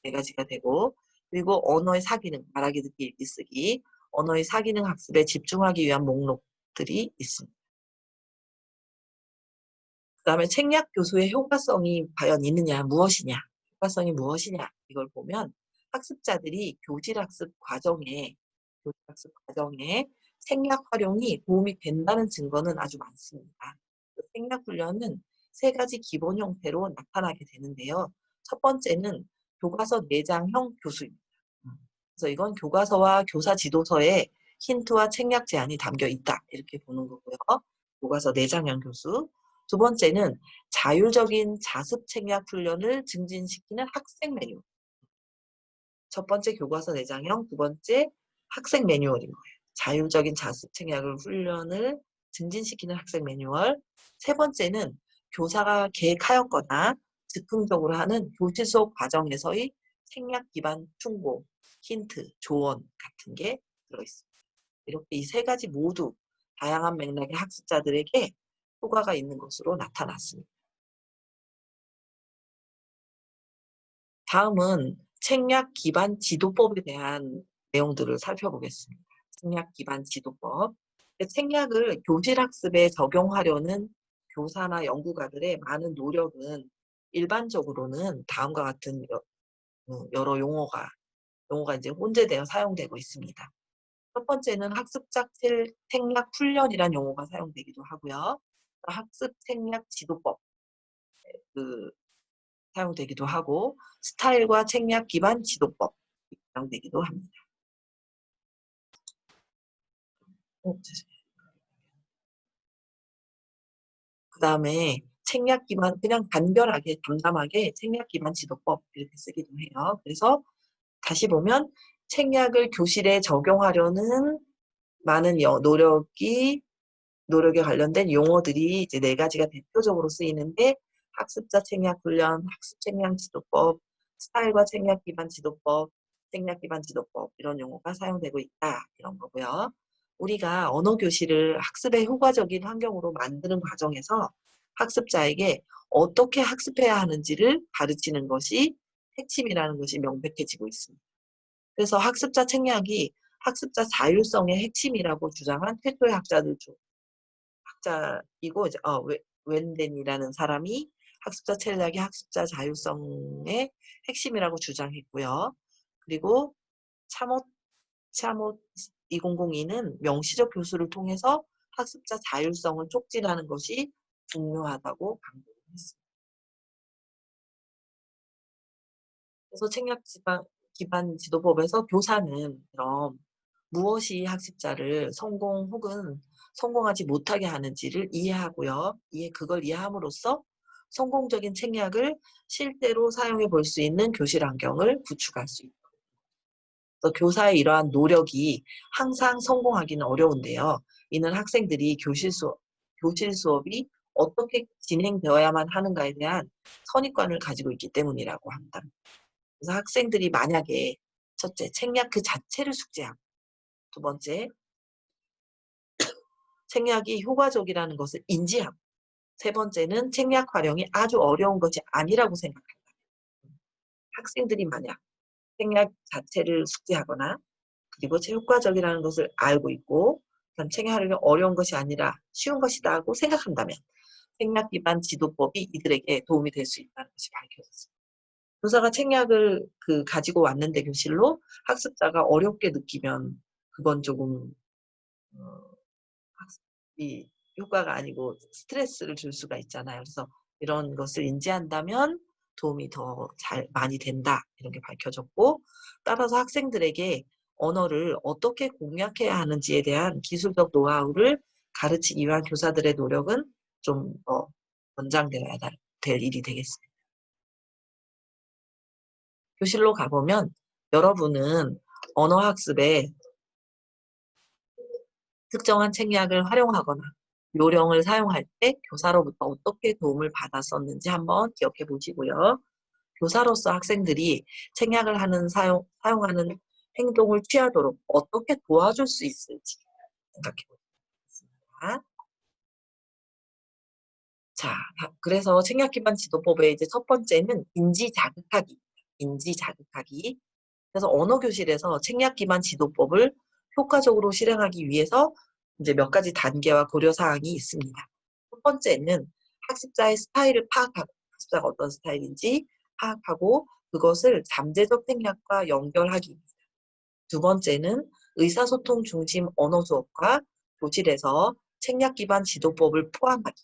4가지가 되고, 그리고 언어의 4기능, 말하기, 듣기, 읽기, 쓰기, 언어의 4기능 학습에 집중하기 위한 목록들이 있습니다. 그 다음에 책략 교수의 효과성이 과연 있느냐, 무엇이냐, 효과성이 무엇이냐, 이걸 보면 학습자들이 교실학습 과정에 책략 활용이 도움이 된다는 증거는 아주 많습니다. 책략 훈련은 3가지 기본 형태로 나타나게 되는데요. 첫 번째는 교과서 내장형 교수입니다. 그래서 이건 교과서와 교사 지도서에 힌트와 책략 제안이 담겨 있다. 이렇게 보는 거고요. 교과서 내장형 교수. 두 번째는 자율적인 자습 책략 훈련을 증진시키는 학생 매뉴얼. 첫 번째 교과서 내장형, 두 번째 학생 매뉴얼인 거예요. 자율적인 자습 책략을 훈련을 증진시키는 학생 매뉴얼. 세 번째는 교사가 계획하였거나 즉흥적으로 하는 교실 수업 과정에서의 책략 기반 충고, 힌트, 조언 같은 게 들어있습니다. 이렇게 이 3가지 모두 다양한 맥락의 학습자들에게 효과가 있는 것으로 나타났습니다. 다음은 책략 기반 지도법에 대한 내용들을 살펴보겠습니다. 책략 기반 지도법. 책략을 교실 학습에 적용하려는 교사나 연구가들의 많은 노력은 일반적으로는 다음과 같은 여러 용어가 이제 혼재되어 사용되고 있습니다. 첫 번째는 학습자 책략 훈련이라는 용어가 사용되기도 하고요. 학습 책략 지도법 사용되기도 하고 스타일과 책략 기반 지도법 사용되기도 합니다. 그 다음에 책략 기반 그냥 간결하게 담담하게 책략 기반 지도법 이렇게 쓰기도 해요. 그래서 다시 보면 책략을 교실에 적용하려는 많은 노력에 관련된 용어들이 이제 4가지가 대표적으로 쓰이는데 학습자 책략 훈련, 학습 책략 지도법, 스타일과 책략 기반 지도법, 책략 기반 지도법 이런 용어가 사용되고 있다 이런 거고요. 우리가 언어 교실을 학습에 효과적인 환경으로 만드는 과정에서 학습자에게 어떻게 학습해야 하는지를 가르치는 것이 핵심이라는 것이 명백해지고 있습니다. 그래서 학습자 책략이 학습자 자율성의 핵심이라고 주장한 최초의 학자이고 이제 웬덴이라는 사람이 학습자 책략이 학습자 자율성의 핵심이라고 주장했고요. 그리고 차못 2002는 명시적 교수를 통해서 학습자 자율성을 촉진하는 것이 중요하다고 강조했습니다. 그래서 책략 기반 지도법에서 교사는 그럼 무엇이 학습자를 성공 혹은 성공하지 못하게 하는지를 이해하고요. 그걸 이해함으로써 성공적인 책략을 실제로 사용해 볼 수 있는 교실 환경을 구축할 수 있다. 교사의 이러한 노력이 항상 성공하기는 어려운데요. 이는 학생들이 교실 수업이 어떻게 진행되어야만 하는가에 대한 선입관을 가지고 있기 때문이라고 합니다. 그래서 학생들이 만약에 첫째, 책략 그 자체를 숙지하고 두 번째, 책략이 효과적이라는 것을 인지하고 세 번째는 책략 활용이 아주 어려운 것이 아니라고 생각한다. 학생들이 만약 책략 자체를 숙지하거나 그리고 효과적이라는 것을 알고 있고 그다음 책략 활용이 어려운 것이 아니라 쉬운 것이다 하고 생각한다면 책략 기반 지도법이 이들에게 도움이 될 수 있다는 것이 밝혀졌습니다. 교사가 책략을 가지고 왔는데 교실로 학습자가 어렵게 느끼면 그건 조금 학습이 효과가 아니고 스트레스를 줄 수가 있잖아요. 그래서 이런 것을 인지한다면 도움이 더 많이 된다. 이런 게 밝혀졌고 따라서 학생들에게 언어를 어떻게 공략해야 하는지에 대한 기술적 노하우를 가르치기 위한 교사들의 노력은 좀 권장되어야 될 일이 되겠습니다. 교실로 가보면 여러분은 언어학습에 특정한 책략을 활용하거나 요령을 사용할 때 교사로부터 어떻게 도움을 받았었는지 한번 기억해 보시고요. 교사로서 학생들이 책략을 사용하는 행동을 취하도록 어떻게 도와줄 수 있을지 생각해 보겠습니다. 자, 그래서 책략 기반 지도법의 이제 첫 번째는 인지 자극하기. 인지 자극하기. 그래서 언어교실에서 책략 기반 지도법을 효과적으로 실행하기 위해서 이제 몇 가지 단계와 고려사항이 있습니다. 첫 번째는 학습자의 스타일을 파악하고, 학습자가 어떤 스타일인지 파악하고, 그것을 잠재적 책략과 연결하기. 두 번째는 의사소통 중심 언어 수업과 교실에서 책략 기반 지도법을 포함하기.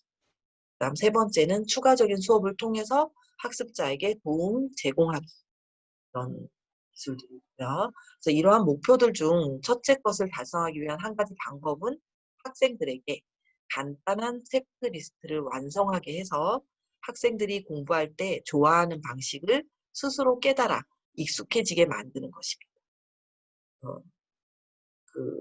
그다음 세 번째는 추가적인 수업을 통해서 학습자에게 도움 제공하기. 이런 기술들이고요. 그래서 이러한 목표들 중 첫째 것을 달성하기 위한 한 가지 방법은 학생들에게 간단한 체크리스트를 완성하게 해서 학생들이 공부할 때 좋아하는 방식을 스스로 깨달아 익숙해지게 만드는 것입니다. 그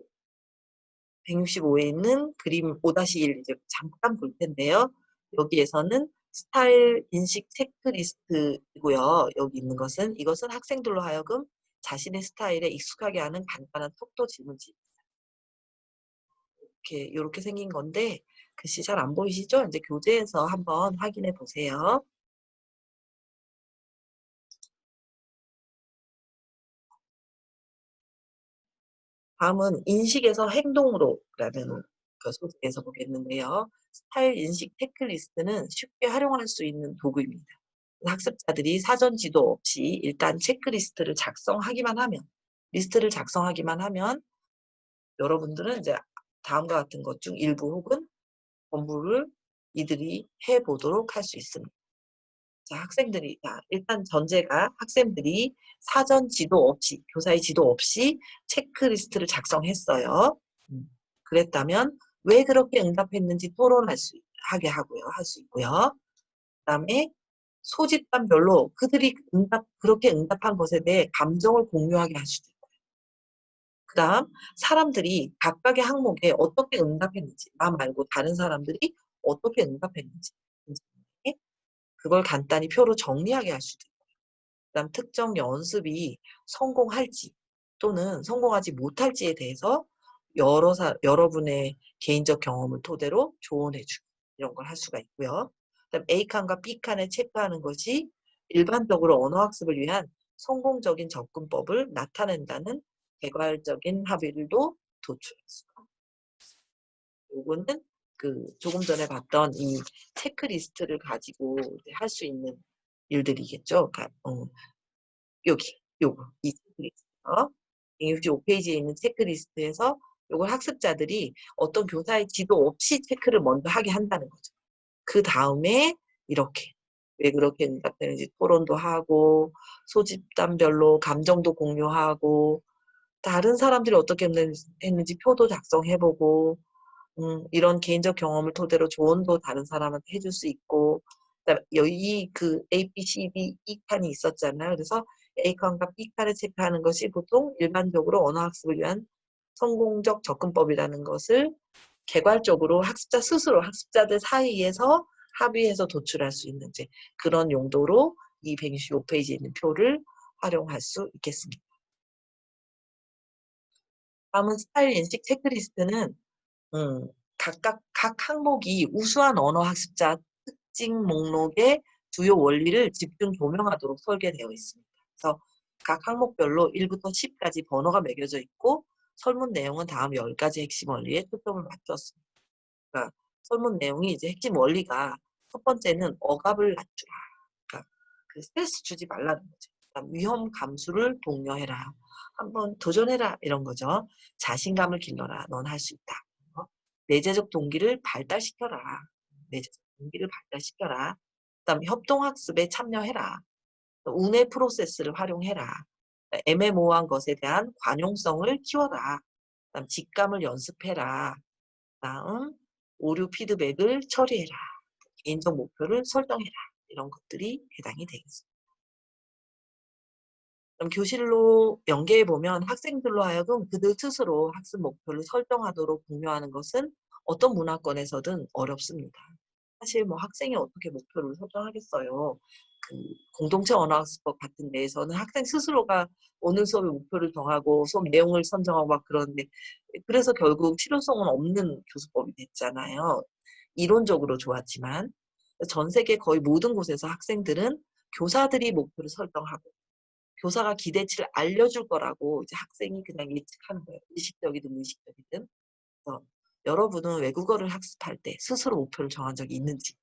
165에 있는 그림 5-1 이제 잠깐 볼 텐데요. 여기에서는 스타일 인식 체크리스트이고요. 여기 있는 것은 이것은 학생들로 하여금 자신의 스타일에 익숙하게 하는 간단한 톡도 질문지. 이렇게 생긴 건데 글씨 잘 안 보이시죠? 이제 교재에서 한번 확인해 보세요. 다음은 인식에서 행동으로라는 그 소재에서 보겠는데요. 스타일 인식 체크리스트는 쉽게 활용할 수 있는 도구입니다. 학습자들이 사전 지도 없이 일단 체크리스트를 작성하기만 하면, 리스트를 작성하기만 하면 여러분들은 이제 다음과 같은 것 중 일부 혹은 전부를 이들이 해보도록 할 수 있습니다. 자, 일단 전제가 학생들이 사전 지도 없이, 교사의 지도 없이 체크리스트를 작성했어요. 그랬다면 왜 그렇게 응답했는지 하게 하고요. 할 수 있고요. 그다음에 소집단별로 그들이 그렇게 응답한 것에 대해 감정을 공유하게 할 수도 있고요. 그다음 사람들이 각각의 항목에 어떻게 응답했는지, 나 말고 다른 사람들이 어떻게 응답했는지 그걸 간단히 표로 정리하게 할 수도 있고요. 그다음 특정 연습이 성공할지 또는 성공하지 못할지에 대해서 여러분의 개인적 경험을 토대로 조언해 주고 이런 걸 할 수가 있고요. 그다음 A칸과 B칸에 체크하는 것이 일반적으로 언어학습을 위한 성공적인 접근법을 나타낸다는 개괄적인 합의도 도출할 수가 있습니다. 요거는 조금 전에 봤던 이 체크리스트를 가지고 할 수 있는 일들이겠죠. 이 체크리스트. 165페이지에 있는 체크리스트에서 요걸 학습자들이 어떤 교사의 지도 없이 체크를 먼저 하게 한다는 거죠. 그 다음에 이렇게 왜 그렇게 응답되는지 토론도 하고 소집단별로 감정도 공유하고 다른 사람들이 어떻게 했는지 표도 작성해보고 이런 개인적 경험을 토대로 조언도 다른 사람한테 해줄 수 있고 그다음에 여기 A, B, C, D, E칸이 있었잖아요. 그래서 A칸과 B칸을 체크하는 것이 보통 일반적으로 언어학습을 위한 성공적 접근법이라는 것을 개괄적으로 학습자들 사이에서 합의해서 도출할 수 있는 이제 그런 용도로 이 165페이지에 있는 표를 활용할 수 있겠습니다. 다음은 스타일 인식 체크리스트는 각각 각 항목이 우수한 언어학습자 특징 목록의 주요 원리를 집중 조명하도록 설계되어 있습니다. 그래서 각 항목별로 1부터 10까지 번호가 매겨져 있고 설문 내용은 다음 10가지 핵심 원리에 초점을 맞추었습니다. 그러니까 설문 내용이 이제 핵심 원리가 첫 번째는 억압을 낮추라. 그러니까 그 스트레스 주지 말라는 거죠. 그다음 위험 감수를 독려해라. 한번 도전해라 이런 거죠. 자신감을 길러라. 넌 할 수 있다. 내재적 동기를 발달시켜라. 내재적 동기를 발달시켜라. 그다음 협동학습에 참여해라. 운의 프로세스를 활용해라. 애매모호한 것에 대한 관용성을 키워라. 그다음 직감을 연습해라. 그다음 오류 피드백을 처리해라. 개인적 목표를 설정해라. 이런 것들이 해당이 되겠습니다. 그럼 교실로 연계해 보면 학생들로 하여금 그들 스스로 학습 목표를 설정하도록 독려하는 것은 어떤 문화권에서든 어렵습니다. 사실 뭐 학생이 어떻게 목표를 설정하겠어요. 그 공동체 언어학습법 같은 데에서는 학생 스스로가 오늘 수업의 목표를 정하고 수업 내용을 선정하고 막 그러는데 그래서 결국 실효성은 없는 교수법이 됐잖아요. 이론적으로 좋았지만 전 세계 거의 모든 곳에서 학생들은 교사들이 목표를 설정하고 교사가 기대치를 알려줄 거라고 이제 학생이 그냥 예측하는 거예요. 의식적이든 무의식적이든. 그래서 여러분은 외국어를 학습할 때 스스로 목표를 정한 적이 있는지.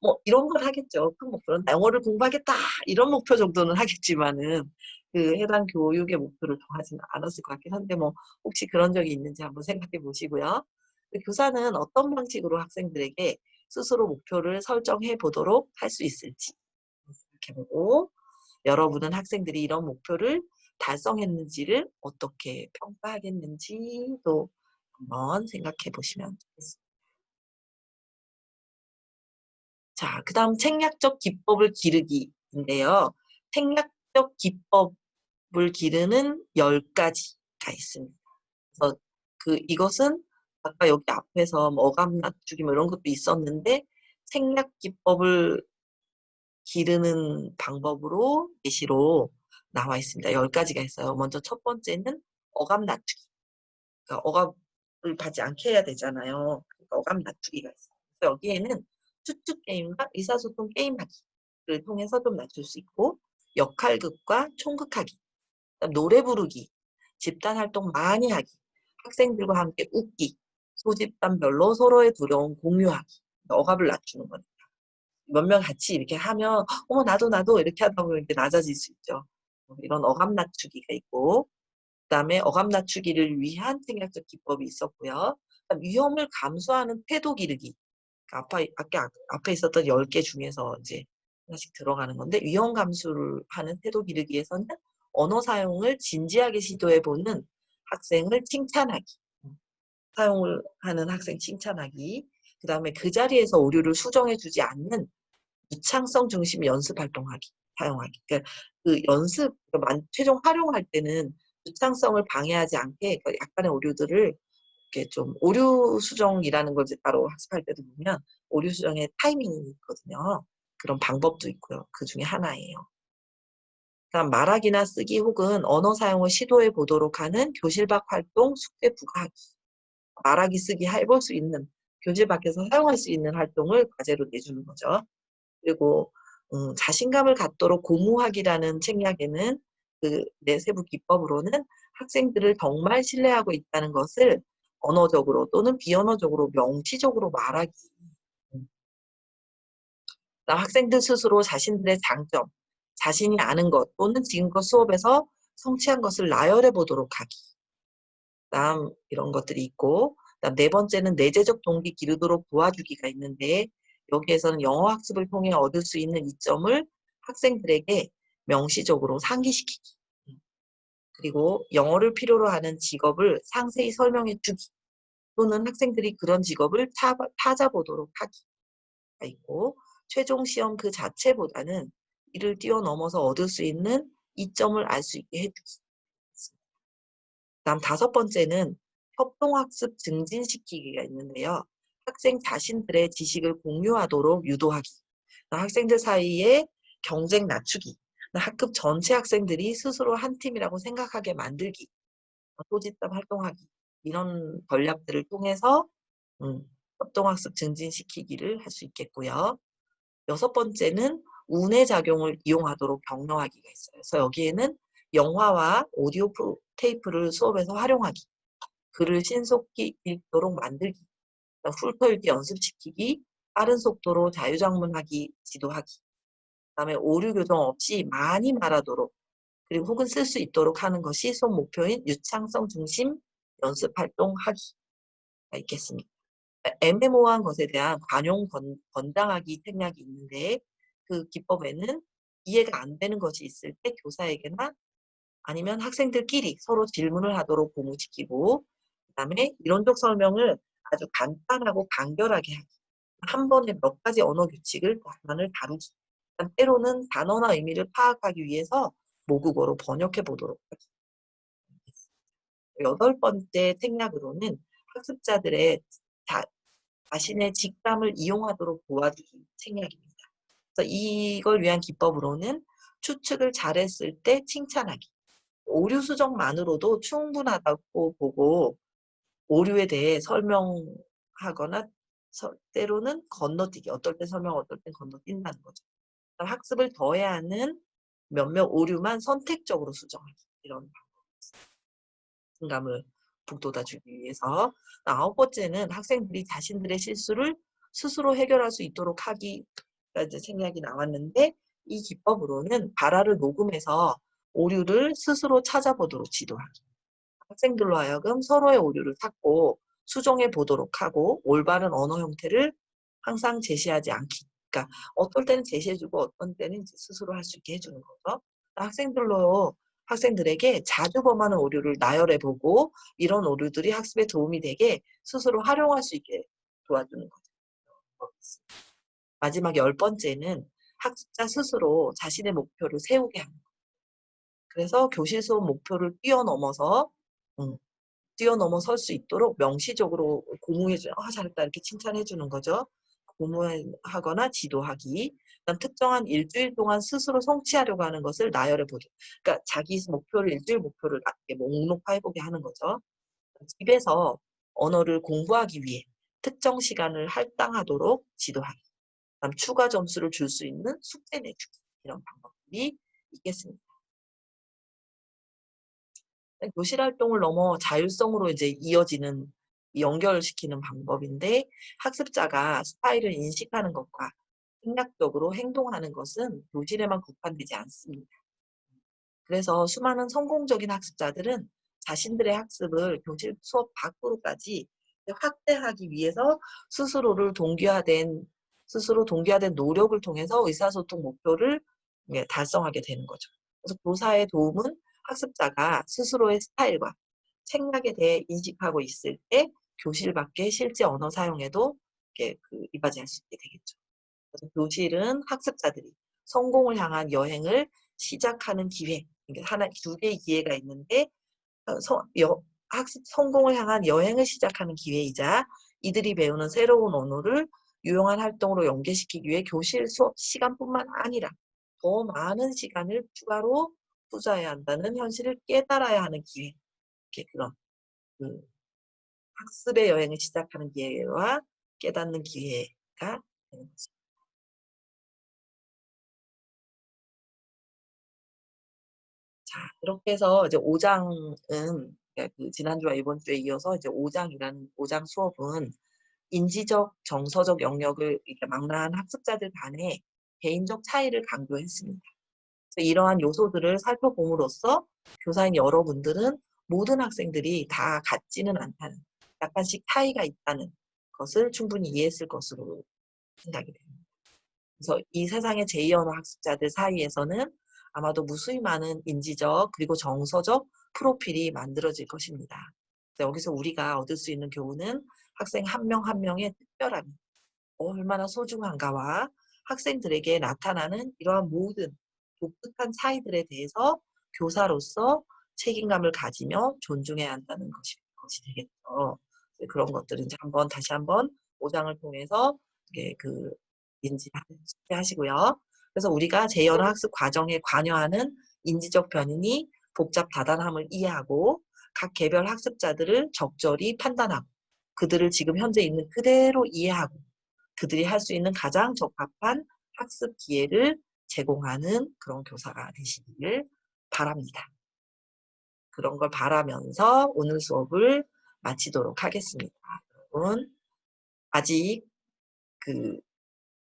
뭐 이런 걸 하겠죠. 큰 목표는 영어를 공부하겠다 이런 목표 정도는 하겠지만은 그 해당 교육의 목표를 정하지는 않았을 것 같긴 한데 뭐 혹시 그런 적이 있는지 한번 생각해 보시고요. 교사는 어떤 방식으로 학생들에게 스스로 목표를 설정해 보도록 할 수 있을지 생각해 보고 여러분은 학생들이 이런 목표를 달성했는지를 어떻게 평가하겠는지도 한번 생각해 보시면 좋겠습니다. 자, 그 다음 책략적 기법을 기르기인데요. 책략적 기법을 기르는 10가지가 있습니다. 그래서 이것은 아까 여기 앞에서 뭐 어감 낮추기 뭐 이런 것도 있었는데 책략 기법을 기르는 방법으로 예시로 나와 있습니다. 10가지가 있어요. 먼저 첫 번째는 어감 낮추기. 그러니까 억압을 받지 않게 해야 되잖아요. 그러니까 어감 낮추기가 있어요. 그래서 여기에는 추측 게임과 의사소통 게임하기를 통해서 좀 낮출 수 있고 역할극과 총극하기, 그다음 노래 부르기, 집단 활동 많이 하기, 학생들과 함께 웃기, 소집단별로 서로의 두려움 공유하기, 억압을 낮추는 거니까. 몇 명 같이 이렇게 하면 나도 이렇게 하다 보면 이렇게 낮아질 수 있죠. 이런 어감 낮추기가 있고 그다음에 어감 낮추기를 위한 생략적 기법이 있었고요. 위험을 감수하는 태도 기르기. 아까 앞에 있었던 10개 중에서 이제 하나씩 들어가는 건데 위험 감수를 하는 태도 기르기에서는 언어 사용을 진지하게 시도해 보는 학생을 칭찬하기. 사용을 하는 학생 칭찬하기. 그다음에 그 자리에서 오류를 수정해 주지 않는 유창성 중심 연습 활동하기, 사용하기. 그러니까 그 연습, 최종 활용할 때는 유창성을 방해하지 않게 약간의 오류들을 이렇게 좀 오류 수정이라는 걸 이제 따로 학습할 때도 보면 오류 수정의 타이밍이 있거든요. 그런 방법도 있고요. 그 중에 하나예요. 그다음 말하기나 쓰기 혹은 언어 사용을 시도해 보도록 하는 교실 밖 활동 숙제 부과하기. 말하기 쓰기 해볼 수 있는 교실 밖에서 사용할 수 있는 활동을 과제로 내주는 거죠. 그리고 자신감을 갖도록 고무하기라는 책략에는 그 내세부 기법으로는 학생들을 정말 신뢰하고 있다는 것을 언어적으로 또는 비언어적으로 명시적으로 말하기. 음. 학생들 스스로 자신들의 장점, 자신이 아는 것 또는 지금껏 수업에서 성취한 것을 나열해 보도록 하기. 그다음 이런 것들이 있고 그다음 네 번째는 내재적 동기 기르도록 도와주기가 있는데 여기에서는 영어 학습을 통해 얻을 수 있는 이점을 학생들에게 명시적으로 상기시키기. 그리고 영어를 필요로 하는 직업을 상세히 설명해 주기. 또는 학생들이 그런 직업을 찾아보도록 하기가 있고 최종 시험 그 자체보다는 이를 뛰어넘어서 얻을 수 있는 이점을 알 수 있게 해주기. 다음 다섯 번째는 협동학습 증진시키기가 있는데요. 학생 자신들의 지식을 공유하도록 유도하기. 학생들 사이에 경쟁 낮추기. 학급 전체 학생들이 스스로 한 팀이라고 생각하게 만들기. 소집단 활동하기. 이런 전략들을 통해서 협동학습 증진시키기를 할 수 있겠고요. 여섯 번째는 운의 작용을 이용하도록 격려하기가 있어요. 그래서 여기에는 영화와 오디오 테이프를 수업에서 활용하기, 글을 신속히 읽도록 만들기, 훑어읽기 연습시키기, 빠른 속도로 자유장문하기 지도하기, 그다음에 오류 교정 없이 많이 말하도록 그리고 혹은 쓸 수 있도록 하는 것이 수업 목표인 유창성 중심 연습 활동 하기가 있겠습니다. 애매모호한 것에 대한 관용 권장하기 생략이 있는데 그 기법에는 이해가 안 되는 것이 있을 때 교사에게나 아니면 학생들끼리 서로 질문을 하도록 고무시키고 그다음에 이론적 설명을 아주 간단하고 간결하게 하기. 한 번에 몇 가지 언어 규칙을 단어를 다루기. 때로는 단어나 의미를 파악하기 위해서 모국어로 번역해 보도록 하기. 여덟 번째 생략으로는 학습자들의 자신의 직감을 이용하도록 도와주기 생략입니다. 그래서 이걸 위한 기법으로는 추측을 잘했을 때 칭찬하기. 오류 수정만으로도 충분하다고 보고 오류에 대해 설명하거나 때로는 건너뛰기. 어떨 때 설명, 어떨 땐 건너뛴다는 거죠. 학습을 더해야 하는 몇몇 오류만 선택적으로 수정하기. 이런 자신감을 북돋아주기 위해서. 아홉 번째는 학생들이 자신들의 실수를 스스로 해결할 수 있도록 하기가 이제 생략이 나왔는데 이 기법으로는 발화를 녹음해서 오류를 스스로 찾아보도록 지도하기. 학생들로 하여금 서로의 오류를 찾고 수정해 보도록 하고 올바른 언어 형태를 항상 제시하지 않기. 그러니까 어떨 때는 제시해주고 어떤 때는 이제 스스로 할 수 있게 해주는 거죠. 학생들에게 자주 범하는 오류를 나열해보고 이런 오류들이 학습에 도움이 되게 스스로 활용할 수 있게 도와주는 거죠. 마지막 열 번째는 학습자 스스로 자신의 목표를 세우게 합니다. 그래서 교실 수업 목표를 뛰어넘어설 수 있도록 명시적으로 고무해주는, 잘했다 이렇게 칭찬해주는 거죠. 고무하거나 지도하기. 그다음 특정한 일주일 동안 스스로 성취하려고 하는 것을 나열해보기. 그러니까 자기 목표를 일주일 목표를 목록화해보게 하는 거죠. 집에서 언어를 공부하기 위해 특정 시간을 할당하도록 지도하기. 그다음 추가 점수를 줄 수 있는 숙제 내주기. 이런 방법들이 있겠습니다. 교실 활동을 넘어 자율성으로 이제 이어지는 연결시키는 방법인데 학습자가 스타일을 인식하는 것과 생략적으로 행동하는 것은 교실에만 국한되지 않습니다. 그래서 수많은 성공적인 학습자들은 자신들의 학습을 교실 수업 밖으로까지 확대하기 위해서 스스로 동기화된 노력을 통해서 의사소통 목표를 달성하게 되는 거죠. 그래서 교사의 도움은 학습자가 스스로의 스타일과 생각에 대해 인식하고 있을 때 교실 밖의 실제 언어 사용에도 이바지할 수 있게 되겠죠. 그래서 교실은 학습자들이 성공을 향한 여행을 시작하는 기회, 두 개의 기회가 있는데 성공을 향한 여행을 시작하는 기회이자 이들이 배우는 새로운 언어를 유용한 활동으로 연계시키기 위해 교실 수업 시간뿐만 아니라 더 많은 시간을 추가로 투자해야 한다는 현실을 깨달아야 하는 기회. 이렇게 그런 학습의 여행을 시작하는 기회와 깨닫는 기회가 되는 거죠. 자, 이렇게 해서 이제 5장은 그 지난주와 이번 주에 이어서 이제 5장 수업은 인지적, 정서적 영역을 이렇게 망라한 학습자들 간의 개인적 차이를 강조했습니다. 그래서 이러한 요소들을 살펴봄으로써 교사인 여러분들은 모든 학생들이 다 같지는 않다는, 약간씩 차이가 있다는 것을 충분히 이해했을 것으로 생각이 됩니다. 그래서 이 세상의 제2언어 학습자들 사이에서는 아마도 무수히 많은 인지적 그리고 정서적 프로필이 만들어질 것입니다. 여기서 우리가 얻을 수 있는 교훈은 학생 한 명 한 명의 특별함이 얼마나 소중한가와 학생들에게 나타나는 이러한 모든 독특한 차이들에 대해서 교사로서 책임감을 가지며 존중해야 한다는 것이 되겠죠. 그런 것들은 이제 다시 한번 5장을 통해서 인지하시고요. 그래서 우리가 제2언어 학습 과정에 관여하는 인지적 변인이 복잡 다단함을 이해하고 각 개별 학습자들을 적절히 판단하고 그들을 지금 현재 있는 그대로 이해하고 그들이 할 수 있는 가장 적합한 학습 기회를 제공하는 그런 교사가 되시기를 바랍니다. 그런 걸 바라면서 오늘 수업을 마치도록 하겠습니다. 여러분, 아직 그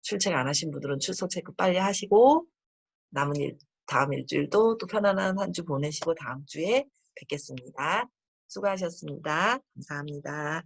출첵 안 하신 분들은 출석 체크 빨리 하시고 남은 다음 일주일도 또 편안한 한 주 보내시고 다음 주에 뵙겠습니다. 수고하셨습니다. 감사합니다.